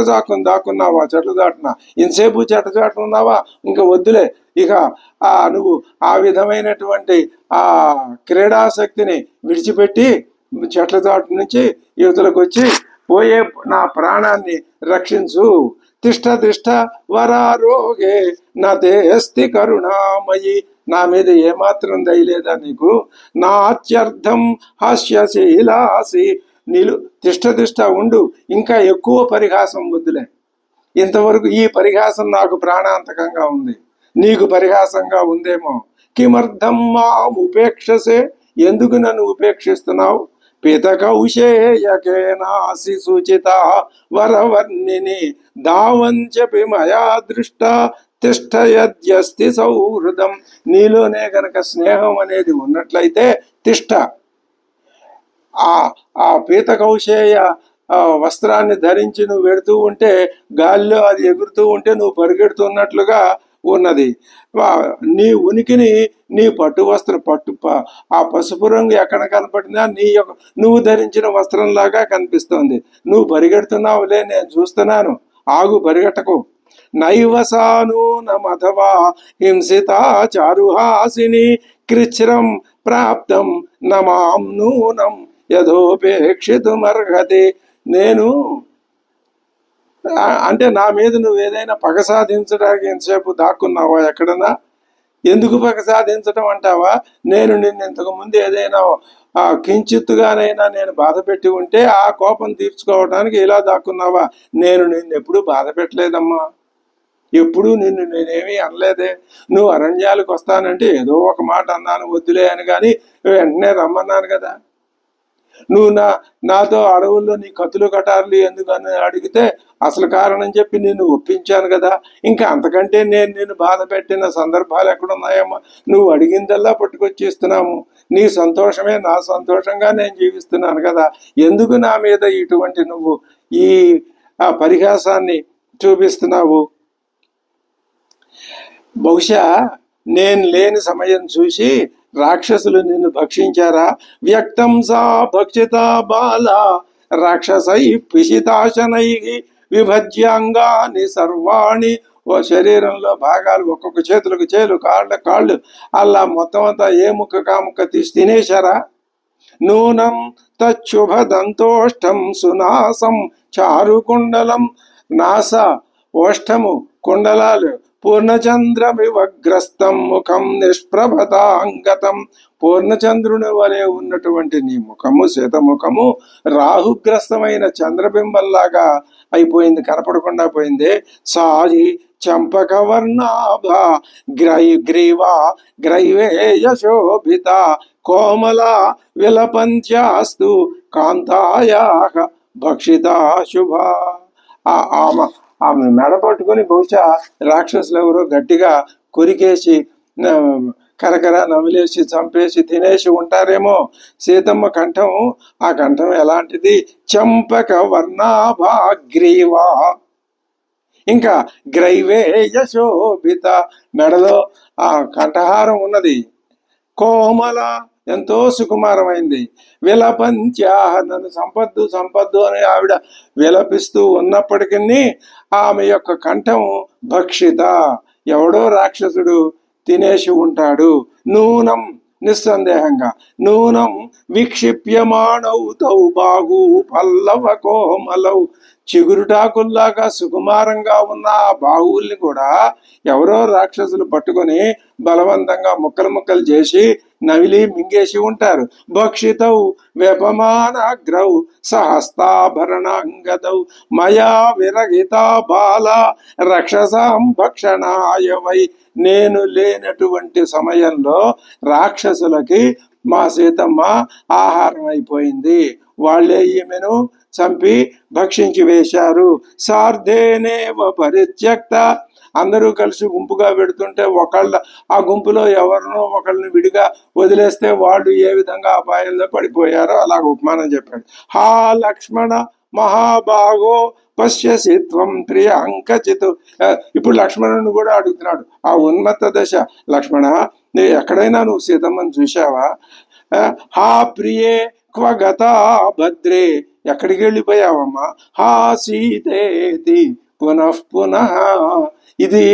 దాక్కున్నావా? చెట్ల దాటునా ఇంతసేపు చెట్ల చాటు ఉన్నావా? ఇంకా వద్దులే. ఇక నువ్వు ఆ విధమైనటువంటి ఆ క్రీడాశక్తిని విడిచిపెట్టి చెట్ల చాటు నుంచి యువతలకు వచ్చి పోయే నా ప్రాణాన్ని రక్షించు. తిష్ట తిష్ట వరారోగే నా దేస్తి కరుణామయి. నా మీద ఏమాత్రం దయలేదా నీకు? నా అత్యర్థం హాస్యశీలాసి. నీళ్ళు తిష్ట తిష్ట ఉండు, ఇంకా ఎక్కువ పరిహాసం వద్దులే. ఇంతవరకు ఈ పరిహాసం నాకు ప్రాణాంతకంగా ఉంది, నీకు పరిహాసంగా ఉందేమో. కిమర్థం మాం ఉపేక్షసే, ఎందుకు నన్ను ఉపేక్షిస్తున్నావు? పితకౌశేయకేనాసి సూచిత వరవర్ణిని దావంచపి మయా దృష్ట తిష్టయద్యస్తి సౌహృదం. నీలోనే గనక స్నేహం అనేది ఉన్నట్లయితే తిష్ట. ఆ పీత కౌశేయ వస్త్రాన్ని ధరించి నువ్వు వెడుతూ ఉంటే గాలిలో అది ఎగురుతూ ఉంటే నువ్వు పరిగెడుతున్నట్లుగా ఉన్నది. నీ ఉనికిని నీ పట్టు వస్త్రం ఆ పసుపు రంగు ఎక్కడ కనపడినా నువ్వు ధరించిన వస్త్రంలాగా కనిపిస్తోంది. నువ్వు పరిగెడుతున్నావులే, నేను చూస్తున్నాను, ఆగు, పరిగెట్టకు. నైవసానూనమథవా హింసితా చారుహాసిని కృచ్ఛ్రం ప్రాప్తం నమాం నూనం యథోపేక్షితుమర్హతి. నేను అంటే నా మీద నువ్వు ఏదైనా పగ సాధించడానికి ఎంతసేపు దాక్కున్నావా ఎక్కడన్నా? ఎందుకు పగ సాధించడం అంటావా? నేను నిన్ను ఇంతకు ముందు ఏదైనా కించిత్తుగానైనా నేను బాధ పెట్టి ఉంటే ఆ కోపం తీర్చుకోవడానికి ఇలా దాక్కున్నావా? నేను నిన్ను ఎప్పుడు బాధ పెట్టలేదమ్మా, ఎప్పుడు నిన్ను నేనేమీ అనలేదే. నువ్వు అరణ్యాలకు వస్తానంటే ఏదో ఒక మాట అన్నాను, వద్దులే అని, కానీ వెంటనే రమ్మన్నాను కదా. నువ్వు నాతో అడవుల్లో నీ కత్తులు కటార్లు ఎందుకని అడిగితే అసలు కారణం చెప్పి నిన్ను ఒప్పించాను కదా. ఇంకా అంతకంటే నేను బాధ పెట్టిన సందర్భాలు ఎక్కడున్నాయమ్మా? నువ్వు అడిగిందల్లా పట్టుకొచ్చి ఇస్తున్నాము. నీ సంతోషమే నా సంతోషంగా నేను జీవిస్తున్నాను కదా. ఎందుకు నా మీద ఇటువంటి నువ్వు ఈ పరిహాసాన్ని చూపిస్తున్నావు? బహుశా నేను లేని సమయం చూసి రాక్షసులు నిన్ను భక్షించారా? వ్యక్తం సా భక్షిత బాల రాక్షసై పిశితాశనై విభజ్యాంగాని సర్వాణి. ఓ శరీరంలో భాగాలు, ఒక్కొక్క చేతులకు చేలు, కాళ్ళు అలా మొత్తం అంతా ఏ ముక్క కాముక్క తీసి తినేశారా? నూనం తచ్చుభదంతోష్టం సునాసం చారుకుండలం. నాస ఓష్టము కుండలాలు, పూర్ణచంద్రమివగ్రస్తం ముఖం నిష్ప్రభతాంగతం. పూర్ణచంద్రుని వలె ఉన్నటువంటి నీ ముఖము, శ్వేతముఖము రాహుగ్రస్తమైన చంద్రబింబంలాగా అయిపోయింది, కనపడకుండా పోయింది. సాయి చంపకవర్ణాభ గ్రీవా గ్రైవేయశోభిత కోమల విలపంచాస్తు కాంతాయా భక్షిత శుభ. ఆమె మెడ పట్టుకొని బహుశా రాక్షసులు ఎవరో గట్టిగా కొరికేసి కరకర నమిలేసి చంపేసి తినేసి ఉంటారేమో. సీతమ్మ కంఠం, ఆ కంఠం ఎలాంటిది? చంపక వర్ణాభాగ్రీవా. ఇంకా గ్రైవేయశోభిత, మెడలో ఆ కంఠహారం ఉన్నది. కోమల, ఎంతో సుకుమారమైంది. విలపంచా, నన్ను సంపద్దు అని ఆవిడ విలపిస్తూ ఉన్నప్పటికీ ఆమె యొక్క కంఠం భక్షిత, ఎవడో రాక్షసుడు తినేసి ఉంటాడు. నూనం, నిస్సందేహంగా, నూనం విక్షిప్యమాణౌ తౌ బాగు పల్లవ కోమలౌ. చిగురుటాకుల్లాగా సుకుమారంగా ఉన్న ఆ బాహువుల్ని కూడా ఎవరో రాక్షసులు పట్టుకొని బలవంతంగా ముక్కలు చేసి నవిలి మింగేసి ఉంటారు. భక్షితౌ వ్యపమానగ్రౌ సహస్తాభరణాంగదౌ మయా విరగిత బాల రక్షసాం భక్షణాయ వై. నేను లేనటువంటి సమయంలో రాక్షసులకి మా సీతమ్మ ఆహారం అయిపోయింది. వాళ్ళే ఈమెను చంపి భక్షించి వేశారు. సార్ధేనేవ పరిత్యక్త, అందరూ కలిసి గుంపుగా పెడుతుంటే ఆ గుంపులో ఎవరినో ఒకళ్ళని విడిగా వదిలేస్తే వాళ్ళు ఏ విధంగా అపాయంలో పడిపోయారో అలాగ ఉపమానం చెప్పాడు. హా లక్ష్మణ మహాభాగో పశ్యసి త్వం ప్రియ అంకచిత్. ఇప్పుడు లక్ష్మణుని కూడా అడుగుతున్నాడు ఆ ఉన్మత్త దశ. లక్ష్మణ, ఎక్కడైనా నువ్వు సీతమ్మని చూశావా? హా ప్రియే క్వ గతా భద్రే, ఎక్కడికి వెళ్ళిపోయావమ్మా? హా సీతేతి పునః పునః. ఇది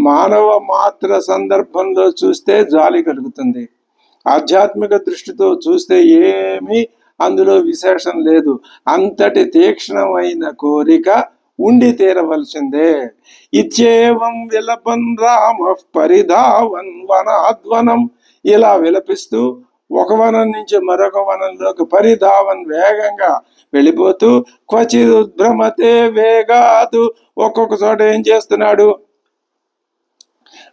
మానవ మాత్ర సందర్భంలో చూస్తే జాలి కలుగుతుంది, ఆధ్యాత్మిక దృష్టితో చూస్తే ఏమీ అందులో విశేషం లేదు. అంతటి తీక్ష్ణమైన కోరిక ఉండి తీరవలసిందే. ఇచ్చేవం విలపన్ రామ పరిధావన్ వనాద్వనం, ఇలా విలపిస్తూ ఒక వనం నుంచి మరొక వనంలోకి పరిధావన్ వేగంగా వెళ్ళిపోతూ, క్వచిత్ ఉద్భ్రమతే వేగాతు, ఒక్కొక్క చోట ఏం చేస్తున్నాడు,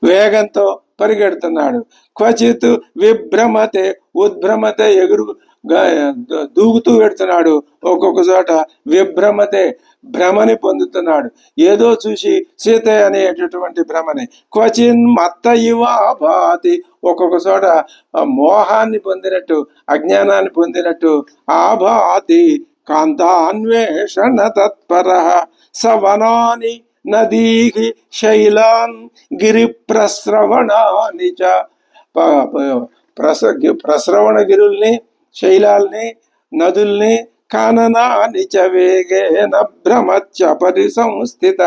వేగంతో పరిగెడుతున్నాడు. క్వచిత్ విభ్రమతే, ఉద్భ్రమతే దూకుతూ పెడుతున్నాడు. ఒక్కొక్క చోట విభ్రమతే భ్రమని పొందుతున్నాడు, ఏదో చూసి సీత అనేటటువంటి భ్రమని. క్వచిన్ మత్త ఇవా భాతి, ఒక్కొక్క చోట మోహాన్ని పొందినట్టు, అజ్ఞానాన్ని పొందినట్టు. ఆభాతి కాంతాన్వేషణ తత్పర సవనాని నదీహి శైలాన్ గిరి ప్రస్రవణాని చ, ప్రస్రవణ గిరుల్ని, శైలాల్ని, నదుల్ని, కాననాని చ వేగేన భ్రమచ్చ పరిసంస్థిత,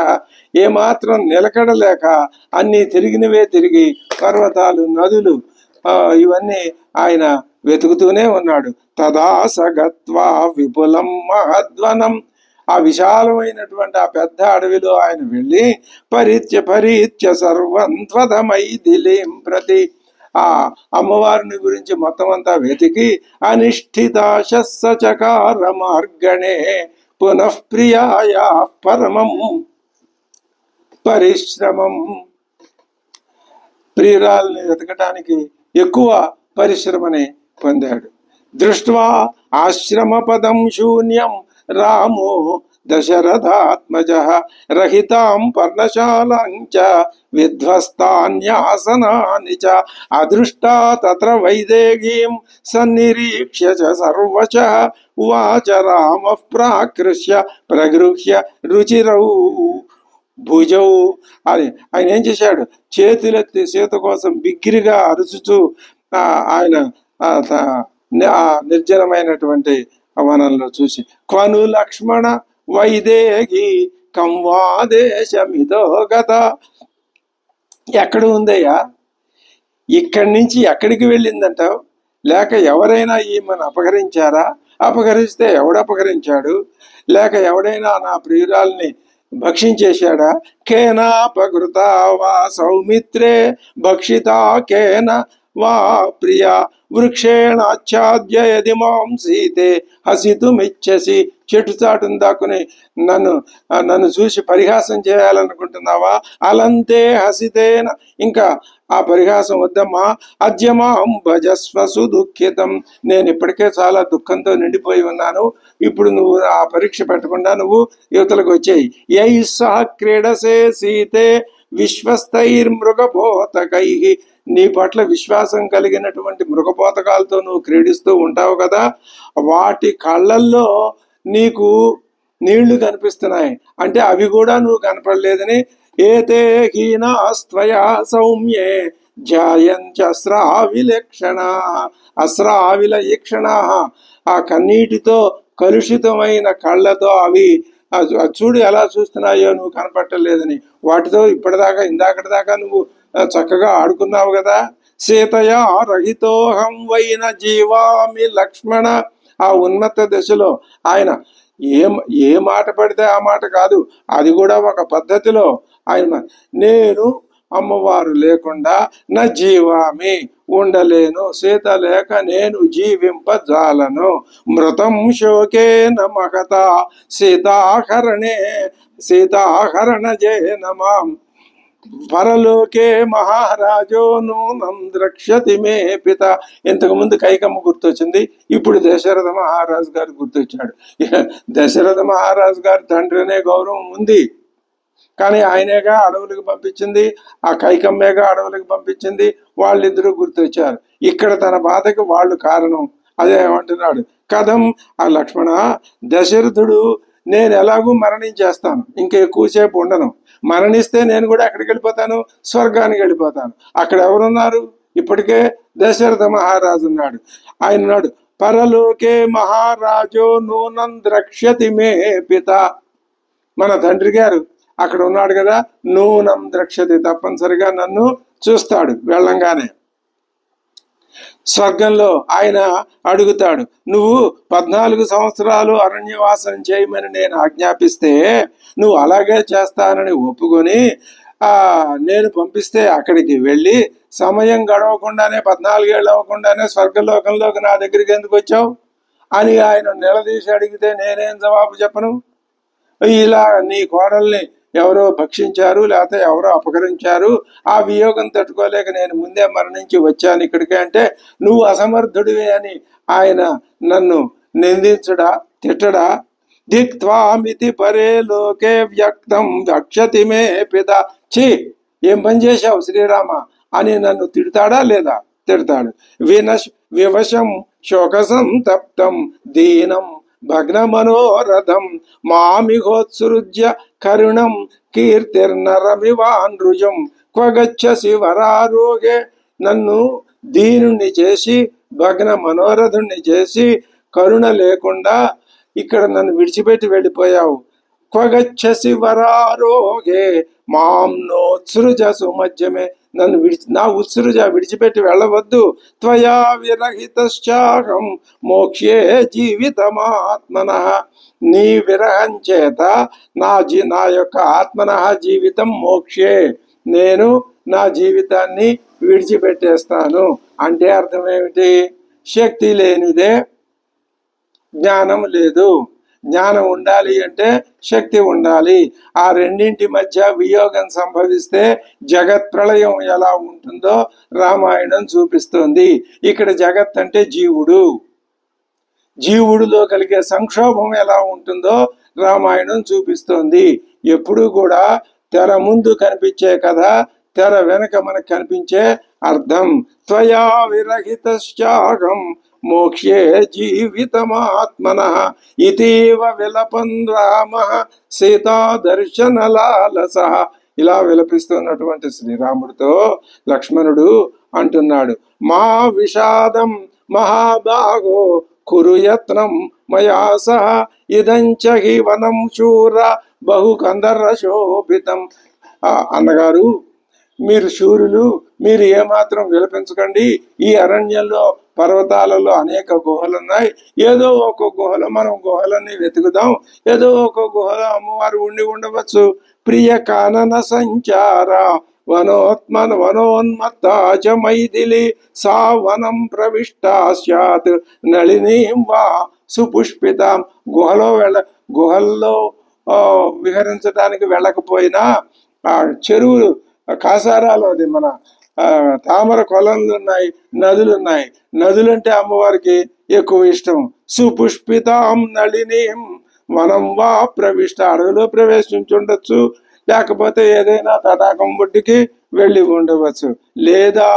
ఏమాత్రం నిలకడలేక అన్ని తిరిగినవే తిరిగి పర్వతాలు, నదులు, ఇవన్నీ ఆయన వెతుకుతూనే ఉన్నాడు. తదా సగత్వా విపులం మహద్వనం, ఆ విశాలమైనటువంటి ఆ పెద్ద అడవిలో ఆయన వెళ్ళి పరీత్య సర్వం త్వదమైథిలీం ప్రతి, ఆ అమ్మవారిని గురించి మొత్తం అంతా వెతికి అనిష్ఠితాశస్సచకార మార్గణే పునః ప్రియాయా పరమం పరిశ్రమం, ప్రియురాల్ని వెతకటానికి ఎక్కువ పరిశ్రమని పొందాడు. దృష్ట్వా ఆశ్రమ పదం శూన్యం రామో దశరథాత్మజ రహితాం పర్ణశాలాం చ విధ్వస్తాన్యాసనాని చ అదృష్టా తత్ర వైదేహీం సన్నిరీక్ష్య చ సర్వశః ఉవాచ రామః ప్రాకృష్య ప్రగృహ్య రుచిరౌ భుజౌ అని. ఆయన ఏం చేశాడు, చేతులెత్తి సీత కోసం బిగ్గిరిగా అరుచుతూ ఆయన నిర్జనమైనటువంటి వనంలో చూసి, క్వను లక్ష్మణ వైదేహి కంవాదేశమిదో గత, ఎక్కడ ఉందయ్యా, ఇక్కడి నుంచి ఎక్కడికి వెళ్ళిందంటావు, లేక ఎవరైనా ఈమెను అపహరించారా, అపహరిస్తే ఎవడు అపహరించాడు, లేక ఎవడైనా నా ప్రియురాల్ని భక్షించేశాడా, కేనాపకృత వా సౌమిత్రే భక్షితా కేన వా ప్రియా వృక్షేణాచ్ఛాద్య యది మాం సీతే హసితుమిచ్చసి, చెట్టు చాటును దాక్కుని నన్ను చూసి పరిహాసం చేయాలనుకుంటున్నావా, అలంతే హసితేన, ఇంకా ఆ పరిహాసం వద్దమ్మా. అద్యమాం భజస్వ సుదుఃఖితం, నేను ఇప్పటికే చాలా దుఃఖంతో నిండిపోయి ఉన్నాను, ఇప్పుడు నువ్వు ఆ పరీక్ష పెట్టకుండా నువ్వు యువతలకు వచ్చేయి. యై సహ క్రీడసే సీతే విశ్వస్తైర్మృగపోతకై, నీ పట్ల విశ్వాసం కలిగినటువంటి మృగపోతకాలతో నువ్వు క్రీడిస్తూ ఉంటావు కదా, వాటి కళ్ళల్లో నీకు నీళ్లు కనిపిస్తున్నాయి అంటే అవి కూడా నువ్వు కనపడలేదని. ఏతే హీనాస్త్వయా సౌమ్యే ధ్యాయంత్యస్రావిలక్షణ, అస్రావిలక్షణ, ఆ కన్నీటితో కలుషితమైన కళ్ళతో అవి చూడు ఎలా చూస్తున్నాయో నువ్వు కనపట్టలేదని, వాటితో ఇప్పటిదాకా ఇందాకటి దాకా నువ్వు చక్కగా ఆడుకున్నావు కదా. సీతయా రహితోహం వైన జీవామి లక్ష్మణ, ఆ ఉన్నత దశలో ఆయన ఏ మాట పడితే ఆ మాట కాదు, అది కూడా ఒక పద్ధతిలో ఆయన, నేను అమ్మవారు లేకుండా నా జీవామి ఉండలేను, సీత లేక నేను జీవింపజాలను, మృతం శోకేన మహత సీతాహరణజే నమాం పరలోకే మహారాజో నూనం ద్రక్ష్యతి మే పిత. ఇంతకుముందు కైకమ్మ గుర్తొచ్చింది, ఇప్పుడు దశరథ మహారాజు గారు గుర్తొచ్చాడు. దశరథ మహారాజు గారి తండ్రి అనే గౌరవం ఉంది, కానీ ఆయనేగా అడవులకు పంపించింది, ఆ కైకమ్మేగా అడవులకు పంపించింది, వాళ్ళిద్దరూ గుర్తొచ్చారు. ఇక్కడ తన బాధకు వాళ్ళు కారణం. అదే ఏమంటున్నాడు, కథం ఆ లక్ష్మణ, దశరథుడు నేను ఎలాగూ మరణించేస్తాను, ఇంకా ఎక్కువసేపు ఉండను, మరణిస్తే నేను కూడా ఎక్కడికి వెళ్ళిపోతాను, స్వర్గానికి వెళ్ళిపోతాను. అక్కడ ఎవరున్నారు, ఇప్పటికే దశరథ మహారాజు ఉన్నాడు. ఆయన ఉన్నాడు, పరలోకే మహారాజో నూనం ద్రక్ష్యతి మే పిత, మన తండ్రి గారు అక్కడ ఉన్నాడు కదా, నూనం ద్రక్ష్యతి, తప్పనిసరిగా నన్ను చూస్తాడు వెళ్ళంగానే. స్వర్గంలో ఆయన అడుగుతాడు, నువ్వు 14 సంవత్సరాలు అరణ్యవాసం చేయమని నేను ఆజ్ఞాపిస్తే నువ్వు అలాగే చేస్తానని ఒప్పుకొని నేను పంపిస్తే అక్కడికి వెళ్ళి సమయం గడవకుండానే 14 ఏళ్ళు అవ్వకుండానే స్వర్గలోకంలోకి నా దగ్గరికి ఎందుకు వచ్చావు అని ఆయన నిలదీసి అడిగితే నేనేం జవాబు చెప్పను? ఇలా నీ కోడల్ని ఎవరో భక్షించారు, లేకపోతే ఎవరో అపహరించారు, ఆ వియోగం తట్టుకోలేక నేను ముందే మరణించి వచ్చాను ఇక్కడికి అంటే నువ్వు అసమర్థుడివే అని ఆయన నన్ను నిందించడా, తిట్టడా? దిక్త్వామితి పరే లోకే వ్యక్తం రక్షతి మే పిత. ఛీ, ఏం పని చేశావు శ్రీరామ అని నన్ను తిడతాడా లేదా? తిడతాడు. వివశం శోకసంతప్తం దీనం భగ్నమనోరథం మామిహోత్సృజ్య కరుణం కీర్తిర్నరమివానృజం క్వగచ్చసి వరారోగే. నన్ను దీనుణ్ణి చేసి భగ్న మనోరథుణ్ణి చేసి కరుణ లేకుండా ఇక్కడ నన్ను విడిచిపెట్టి వెళ్ళిపోయావు. క్వగచ్చసి వరారోగే మాం నోత్సృజ సుమధ్యమే. నన్ను నా ఉత్సృజ విడిచిపెట్టి వెళ్ళవద్దు. త్వయా విరహితశ్చాహం మోక్ష్యే జీవితమాత్మన. నీ విరహం చేత నా యొక్క ఆత్మన జీవితం మోక్షే, నేను నా జీవితాన్ని విడిచిపెట్టేస్తాను. అంటే అర్థం ఏమిటి? శక్తి లేనిదే జ్ఞానం లేదు. జ్ఞానం ఉండాలి అంటే శక్తి ఉండాలి. ఆ రెండింటి మధ్య వియోగం సంభవిస్తే జగత్ ప్రళయం ఎలా ఉంటుందో రామాయణం చూపిస్తుంది. ఇక్కడ జగత్ అంటే జీవుడు, జీవుడిలో కలిగే సంక్షోభం ఎలా ఉంటుందో రామాయణం చూపిస్తోంది. ఎప్పుడు కూడా తెర ముందు కనిపించే కథ తెర వెనక మనకు కనిపించే అర్థం. త్వయా విరహితశ్చాగం మోక్షే జీవితమాత్మన ఇతీవ విలపన్ రామ సీతా దర్శనలాలస. ఇలా విలపిస్తున్నటువంటి శ్రీరాముడితో లక్ష్మణుడు అంటున్నాడు, మా విషాదం మహాభాగో కురుయత్నం మయా సహ ఇదంచ హి వనం శూర బహు కందర శోభితం. అన్నగారు, మీరు శూరులు, మీరు ఏమాత్రం విలపించకండి. ఈ అరణ్యంలో పర్వతాలలో అనేక గుహలున్నాయి. ఏదో ఒక గుహలో మనం గుహలన్నీ వెతుకుదాం. ఏదో ఒక గుహలో అమ్మవారు ఉండవచ్చు. ప్రియ కానన సంచార వనోన్మత్త మైథిలి సా వనం ప్రవిష్టా స్యాత్ నళినీం వా సుపుష్పితాం. గుహల్లో విహరించడానికి వెళ్ళకపోయినా చెరువులు, కాసారాలు, అది మన తామర కొలంలు ఉన్నాయి, నదులు ఉన్నాయి. నదులంటే అమ్మవారికి ఎక్కువ ఇష్టం. సుపుష్పితాం నళినీం వనం వా ప్రవిష్ట. అడవిలో ప్రవేశించుండొచ్చు, లేకపోతే ఏదైనా తటాకం బొడ్డుకి వెళ్ళి ఉండవచ్చు, లేదా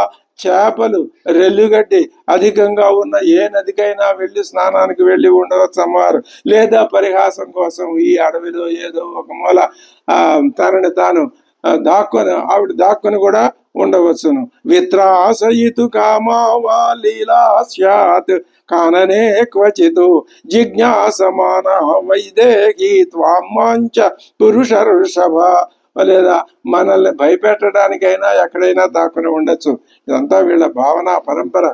చేపలు, రెల్లుగడ్డి అధికంగా ఉన్న ఏ నదికైనా వెళ్ళి స్నానానికి వెళ్ళి ఉండవచ్చు అమ్మవారు. లేదా పరిహాసం కోసం ఈ అడవిలో ఏదో ఒక మూల తనని తాను ఆవిడ దాక్కుని కూడా ఉండవచ్చును. విత్రాసయితు కామావా లీలా స్యాత్ కాననే క్వచిత్ జిజ్ఞాసమాన వైదేహి త్వామాంచ పురుష ఋషభ. లేదా మనల్ని భయపెట్టడానికైనా ఎక్కడైనా దాక్కుని ఉండొచ్చు. ఇదంతా వీళ్ళ భావన పరంపర.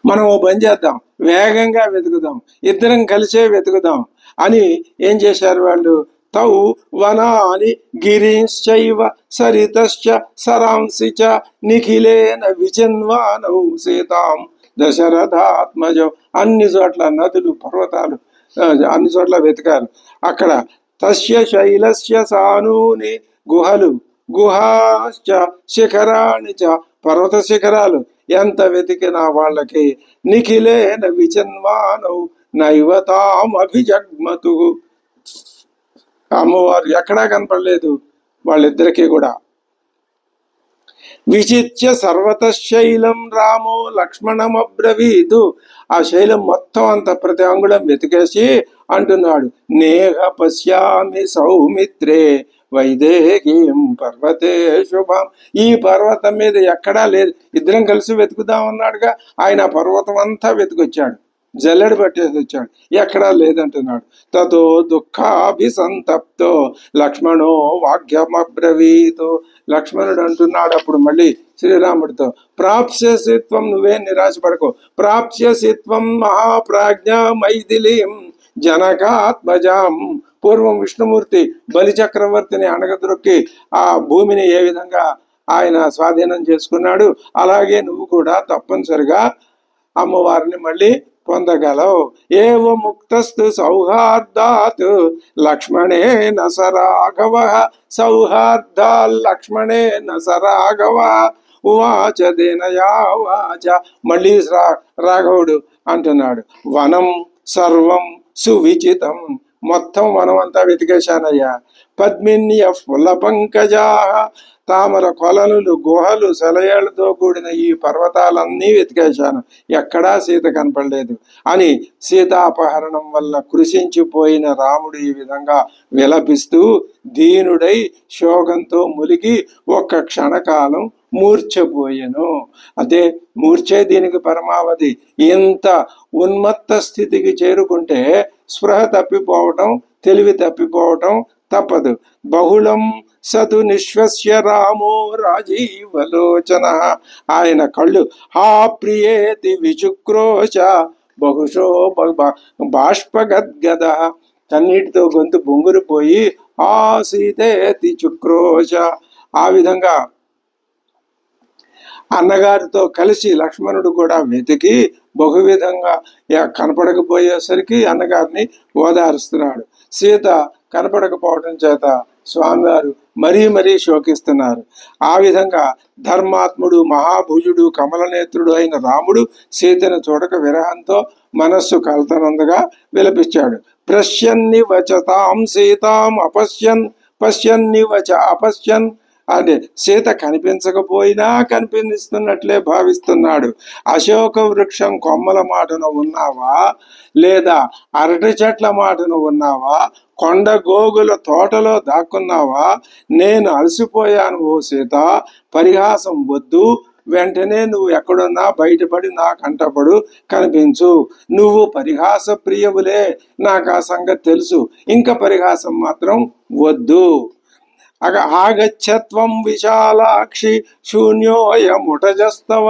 మనం ఓ పని చేద్దాం, వేగంగా వెతుకుదాం, ఇద్దరం కలిసే వెతుకుదాం అని ఏం చేశారు వాళ్ళు? తౌ వనాని గిరీశ్చైవ సరితశ్చ సరాంసి చ నిఖిలేన విచిన్వానౌ సీతాం దశరథాత్మజం. అన్ని చోట్ల నదులు, పర్వతాలు, అన్ని చోట్ల వెతికారు. అక్కడ తస్య శైలస్య సానూని గుహలు, గుహాశ్చ శిఖరాణి చ పర్వత శిఖరాలు ఎంత వెతికినా వాళ్ళకి నిఖిలేన విచిన్వానౌ నైవతామభిజగ్మతు. అమ్మవారు ఎక్కడా కనపడలేదు వాళ్ళిద్దరికీ కూడా. విచిత్య సర్వతశైలం రామో లక్ష్మణమబ్రవీతు. ఆ శైలం మొత్తం అంత ప్రతి అంగుళం వెతికేసి అంటున్నాడు, నేహ పశ్యామి సౌమిత్రే వైదేహీం పర్వతే శుభం. ఈ పర్వతం మీద ఎక్కడా లేదు, ఇద్దరం కలిసి వెతుకుదాం అన్నాడుగా. ఆయన పర్వతం అంతా వెతుకొచ్చాడు. జల్లెడ పట్టేసి వచ్చాడు, ఎక్కడా లేదంటున్నాడు. తతో దుఃఖాభిసంతప్తో లక్ష్మణో వాక్యమబ్రవీతో. లక్ష్మణుడు అంటున్నాడు అప్పుడు మళ్ళీ శ్రీరాముడితో, ప్రాప్స్యసిత్వం, నువ్వేం నిరాశపడకు, ప్రాప్స్యసిత్వం మహాప్రాజ్ఞ మైథిలీం జనకాత్మజాం. పూర్వం విష్ణుమూర్తి బలి చక్రవర్తిని అణగద్రొక్కి ఆ భూమిని ఏ విధంగా ఆయన స్వాధీనం చేసుకున్నాడు, అలాగే నువ్వు కూడా తప్పనిసరిగా అమ్మవారిని మళ్ళీ పొందగలవు. ఏవ ముక్తస్తు సౌహార్దాత్ లక్ష్మణేన సరాఘవ, సౌహార్దాల్ లక్ష్మణేన సరాఘవ ఉవాచ దేనయా వాచ. మళ్ళీ రాఘవుడు అంటున్నాడు, వనం సర్వం సువిచితం, మొత్తం వనం అంతా వెతికేశానయ్యా. పద్మిన్య ఫుల్ల పంకజా, తామర కొలనులు గుహలు సెలయేళ్లతో కూడిన ఈ పర్వతాలన్నీ వెతికేశాను, ఎక్కడా సీత కనపడలేదు అని సీతాపహరణం వల్ల కృషించిపోయిన రాముడు ఈ విధంగా విలపిస్తూ దీనుడై శోకంతో ములిగి ఒక్క క్షణకాలం మూర్ఛపోయెను. అదే మూర్ఛే దీనికి పరమావధి. ఇంత ఉన్మత్త స్థితికి చేరుకుంటే స్పృహ తప్పిపోవటం, తెలివి తప్పిపోవటం తప్పదు. బహుళం సతు నిశ్వస్య రామో రాజీవలోచన, ఆయన కళ్ళు హా ప్రియేతి విచుక్రోశ బహుశో బాష్పగద్గద, కన్నీటితో గొంతు బొంగురుపోయి ఆ సీతేతి చుక్రోశ. ఆ విధంగా అన్నగారితో కలిసి లక్ష్మణుడు కూడా వెతికి బహువిధంగా కనపడకపోయేసరికి అన్నగారిని ఓదారుస్తున్నాడు. సీత కనపడకపోవడం చేత స్వామివారు మరీ మరీ శోకిస్తున్నారు. ఆ విధంగా ధర్మాత్ముడు మహాభుజుడు కమలనేత్రుడు అయిన రాముడు సీతను చూడక విరహంతో మనస్సు కలతనందుగా విలపించాడు. పశ్యన్ని వచతాం సీతాం అపశ్యన్, పశ్యన్ని వచ అపశ్యన్. అంటే సీత కనిపించకపోయినా కనిపిస్తున్నట్లే భావిస్తున్నాడు. అశోక వృక్షం కొమ్మల మాటన ఉన్నావా, లేదా అరటి చెట్ల మాటన ఉన్నావా, కొండ గోగుల తోటలో దాక్కున్నావా, నేను అలసిపోయాను ఓ సీత, పరిహాసం వద్దు, వెంటనే నువ్వు ఎక్కడున్నా బయటపడి నా కంటపడు, కనిపించు. నువ్వు పరిహాస ప్రియవులే, నాకు ఆ సంగతి తెలుసు, ఇంకా పరిహాసం మాత్రం వద్దు. ఆగచ్చత్వం విశాలాక్షి శూన్యోయముటజస్తవ.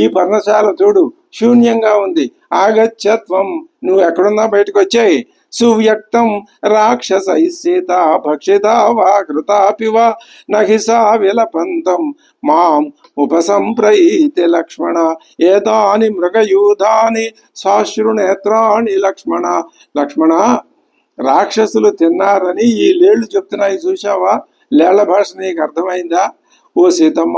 ఈ పర్ణశాల చూడు శూన్యంగా ఉంది, ఆగచ్చత్వం, నువ్వు ఎక్కడున్నా బయటకు వచ్చాయి. సువ్యక్తం రాక్షస సీత భక్షితా వా కృతాపి వా నహిసా విలపంతం మాం ఉపసంప్రయితి లక్ష్మణ ఏతాని మృగయూధాని సాశ్రునేత్రాణి లక్ష్మణ. లక్ష్మణ, రాక్షసులు తిన్నారని ఈ లేళ్లు చెప్తున్నాయి చూసావా, లేళ్ల భాష నీకు అర్థమైందా? ఓ సీతమ్మ,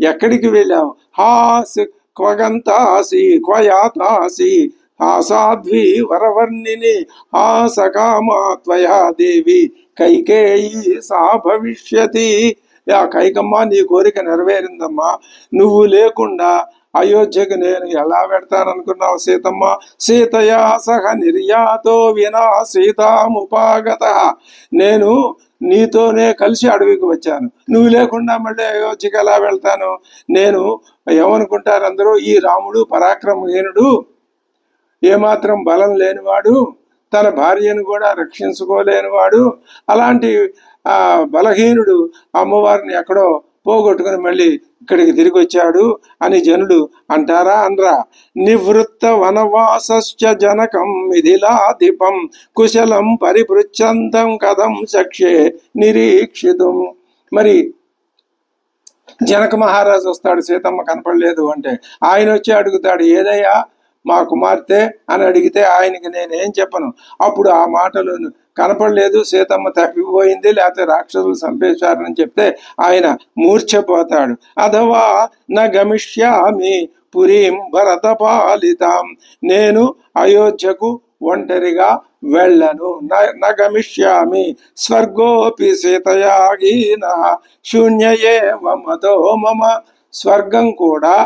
ఎక్కడికి వెళ్ళావు? హాసి క్వగంతాసి క్వయాతాసి హాసాధ్వి వరవర్ణిని హాసకామా త్వయా దేవి కైకేయి సా భవిష్యతి. ఆ కైకమ్మ, నీ కోరిక నెరవేరిందమ్మా, నువ్వు లేకుండా అయోధ్యకు నేను ఎలా వెడతాననుకున్నావు సీతమ్మ? సీతయా సహ నిర్యాతో వినా సీతాముపాగత. నేను నీతోనే కలిసి అడవికి వచ్చాను, నువ్వు లేకుండా మళ్ళీ అయోధ్యకి ఎలా వెళ్తాను? నేను ఏమనుకుంటారు అందరూ, ఈ రాముడు పరాక్రమహీనుడు, ఏమాత్రం బలం లేనివాడు, తన భార్యను కూడా రక్షించుకోలేనివాడు, అలాంటి బలహీనుడు అమ్మవారిని ఎక్కడో పోగొట్టుకుని మళ్ళీ ఇక్కడికి తిరిగి వచ్చాడు అని జనులు అంటారా అనరా? నివృత్త వనవాసశ్చ జనకం మిథిలాధిపం కుశలం పరిపృచ్ఛంతం కథం శక్ష్యే నిరీక్షితం. మరి జనక మహారాజు వస్తాడు, సీతమ్మ కనపడలేదు అంటే, ఆయన వచ్చి అడుగుతాడు, ఏదయ్యా మా కుమార్తె అని అడిగితే ఆయనకి నేనేం చెప్పను. అప్పుడు ఆ మాటలు కనపడలేదు, సీతమ్మ తప్పిపోయింది, లేకపోతే రాక్షసులు చంపేశారని చెప్తే ఆయన మూర్ఛపోతాడు. అథవా న గమిష్యామి పురీం భరత పాలితాం, నేను అయోధ్యకు ఒంటరిగా వెళ్ళను. న గమిష్యామి స్వర్గోపి సీతయాగీన శూన్యయేవ మతో మమ. స్వర్గం కూడా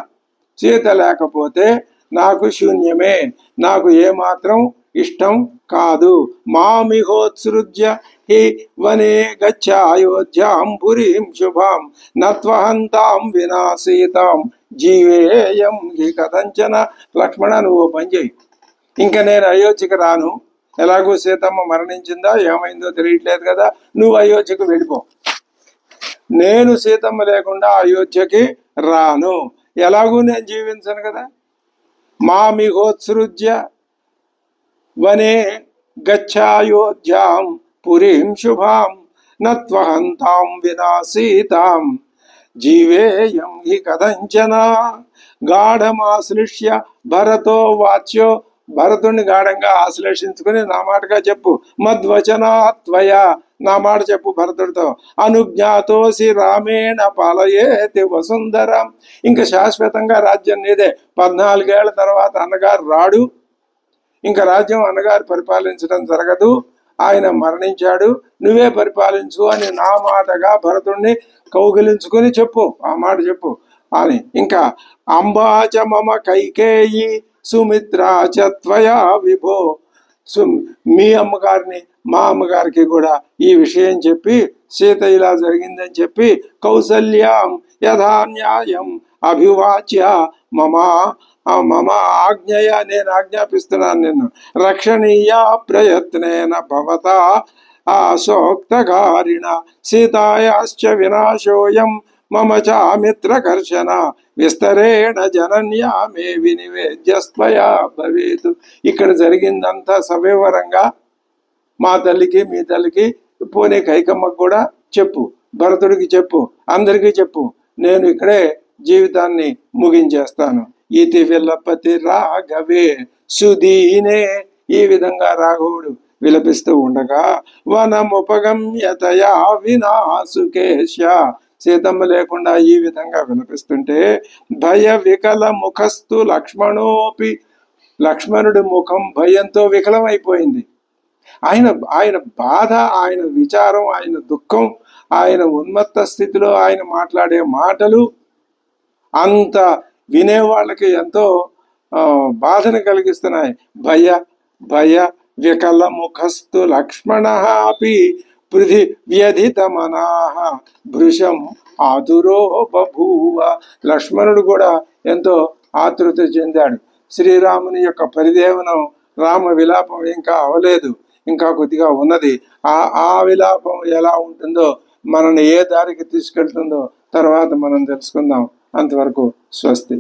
సీత లేకపోతే నాకు శూన్యమే, నాకు ఏమాత్రం ఇష్టం కాదు. మామిహోత్సృజ్య హి వనే గచ్చ అయోధ్యాం పురీం శుభాం నత్వహంతాం వినా సీతాం జీవేయం హి కథంచన. లక్ష్మణ, నువ్వు పని చేయి, ఇంకా నేను అయోధ్యకి రాను, ఎలాగో సీతమ్మ మరణించిందా ఏమైందో తెలియట్లేదు కదా, నువ్వు అయోధ్యకు వెళ్ళిపో, నేను సీతమ్మ లేకుండా అయోధ్యకి రాను, ఎలాగూ నేను జీవించను కదా. మామిహోత్సృజ్య వనే గచ్చాయోధ్యాం పురీం శుభాం నత్వహంతాం వినా సీతాం జీవేయం హి కథంచన. గాఢమాశ్లిష్య భరతో వాచ్యో, భరతుణ్ణి గాఢంగా ఆశ్లేషించుకుని నా మాటగా చెప్పు. మద్వచనాత్వయ, నా మాట చెప్పు భరతుడితో. అనుజ్ఞాతోసి రామేణ పాలయేతి వసుంధరం, ఇంకా శాశ్వతంగా రాజ్యం నీదే. 14 ఏళ్ల తర్వాత అన్నగారు రాడు, ఇంకా రాజ్యం అన్నగారు పరిపాలించడం జరగదు, ఆయన మరణించాడు, నువ్వే పరిపాలించు అని నా మాటగా భరతుణ్ణి కౌగిలించుకుని చెప్పు, ఆ మాట చెప్పు అని. ఇంకా అంబాచ మమ కైకేయి సుమిత్రాచ త్వయా విభో, మీ అమ్మగారిని మా అమ్మగారికి కూడా ఈ విషయం చెప్పి సీత ఇలా జరిగిందని చెప్పి కౌసల్యాం యథా న్యాయం అభివాచ్య మమ ఆజ్ఞయ, నేను ఆజ్ఞాపిస్తున్నాను నిన్ను, రక్షణీయ ప్రయత్నేన భవతా ఆశోక్తకారిణ సీతాయాశ్చ వినాశోయం మమ చామిత్రకర్షణ విస్తరేణ జనన్యా మే వినివేద్యస్త్వయా భవేతు. ఇక్కడ జరిగిందంతా సవివరంగా మా తల్లికి మీ తల్లికి, పోనీ కైకమ్మకు కూడా చెప్పు, భరతుడికి చెప్పు, అందరికీ చెప్పు, నేను ఇక్కడే జీవితాన్ని ముగించేస్తాను. ఇతి విలపతి రాఘవే సుదీనే, ఈ విధంగా రాఘవుడు విలపిస్తూ ఉండగా వనముపగమ్యతయా వినాసుకేశ, సీతమ్మ లేకుండా ఈ విధంగా విలపిస్తుంటే భయ వికల ముఖస్థు లక్ష్మణోపి, లక్ష్మణుడి ముఖం భయంతో వికలమైపోయింది. ఆయన బాధ, ఆయన విచారం, ఆయన దుఃఖం, ఆయన ఉన్మత్త స్థితిలో ఆయన మాట్లాడే మాటలు అంత వినేవాళ్ళకి ఎంతో బాధను కలిగిస్తున్నాయి. భయ వికల ముఖస్థు లక్ష్మణ అపి పృథివ్యధితమనాః భృశం ఆతురో బభూవ. లక్ష్మణుడు కూడా ఎంతో ఆతృత చెందాడు. శ్రీరాముని యొక్క పరిదేవనం, రామ విలాపం ఇంకా అవలేదు, ఇంకా కొద్దిగా ఉన్నది. ఆ విలాపం ఎలా ఉంటుందో, మనల్ని ఏ దారికి తీసుకెళ్తుందో తర్వాత మనం తెలుసుకుందాం. అంతవరకు స్వస్తి.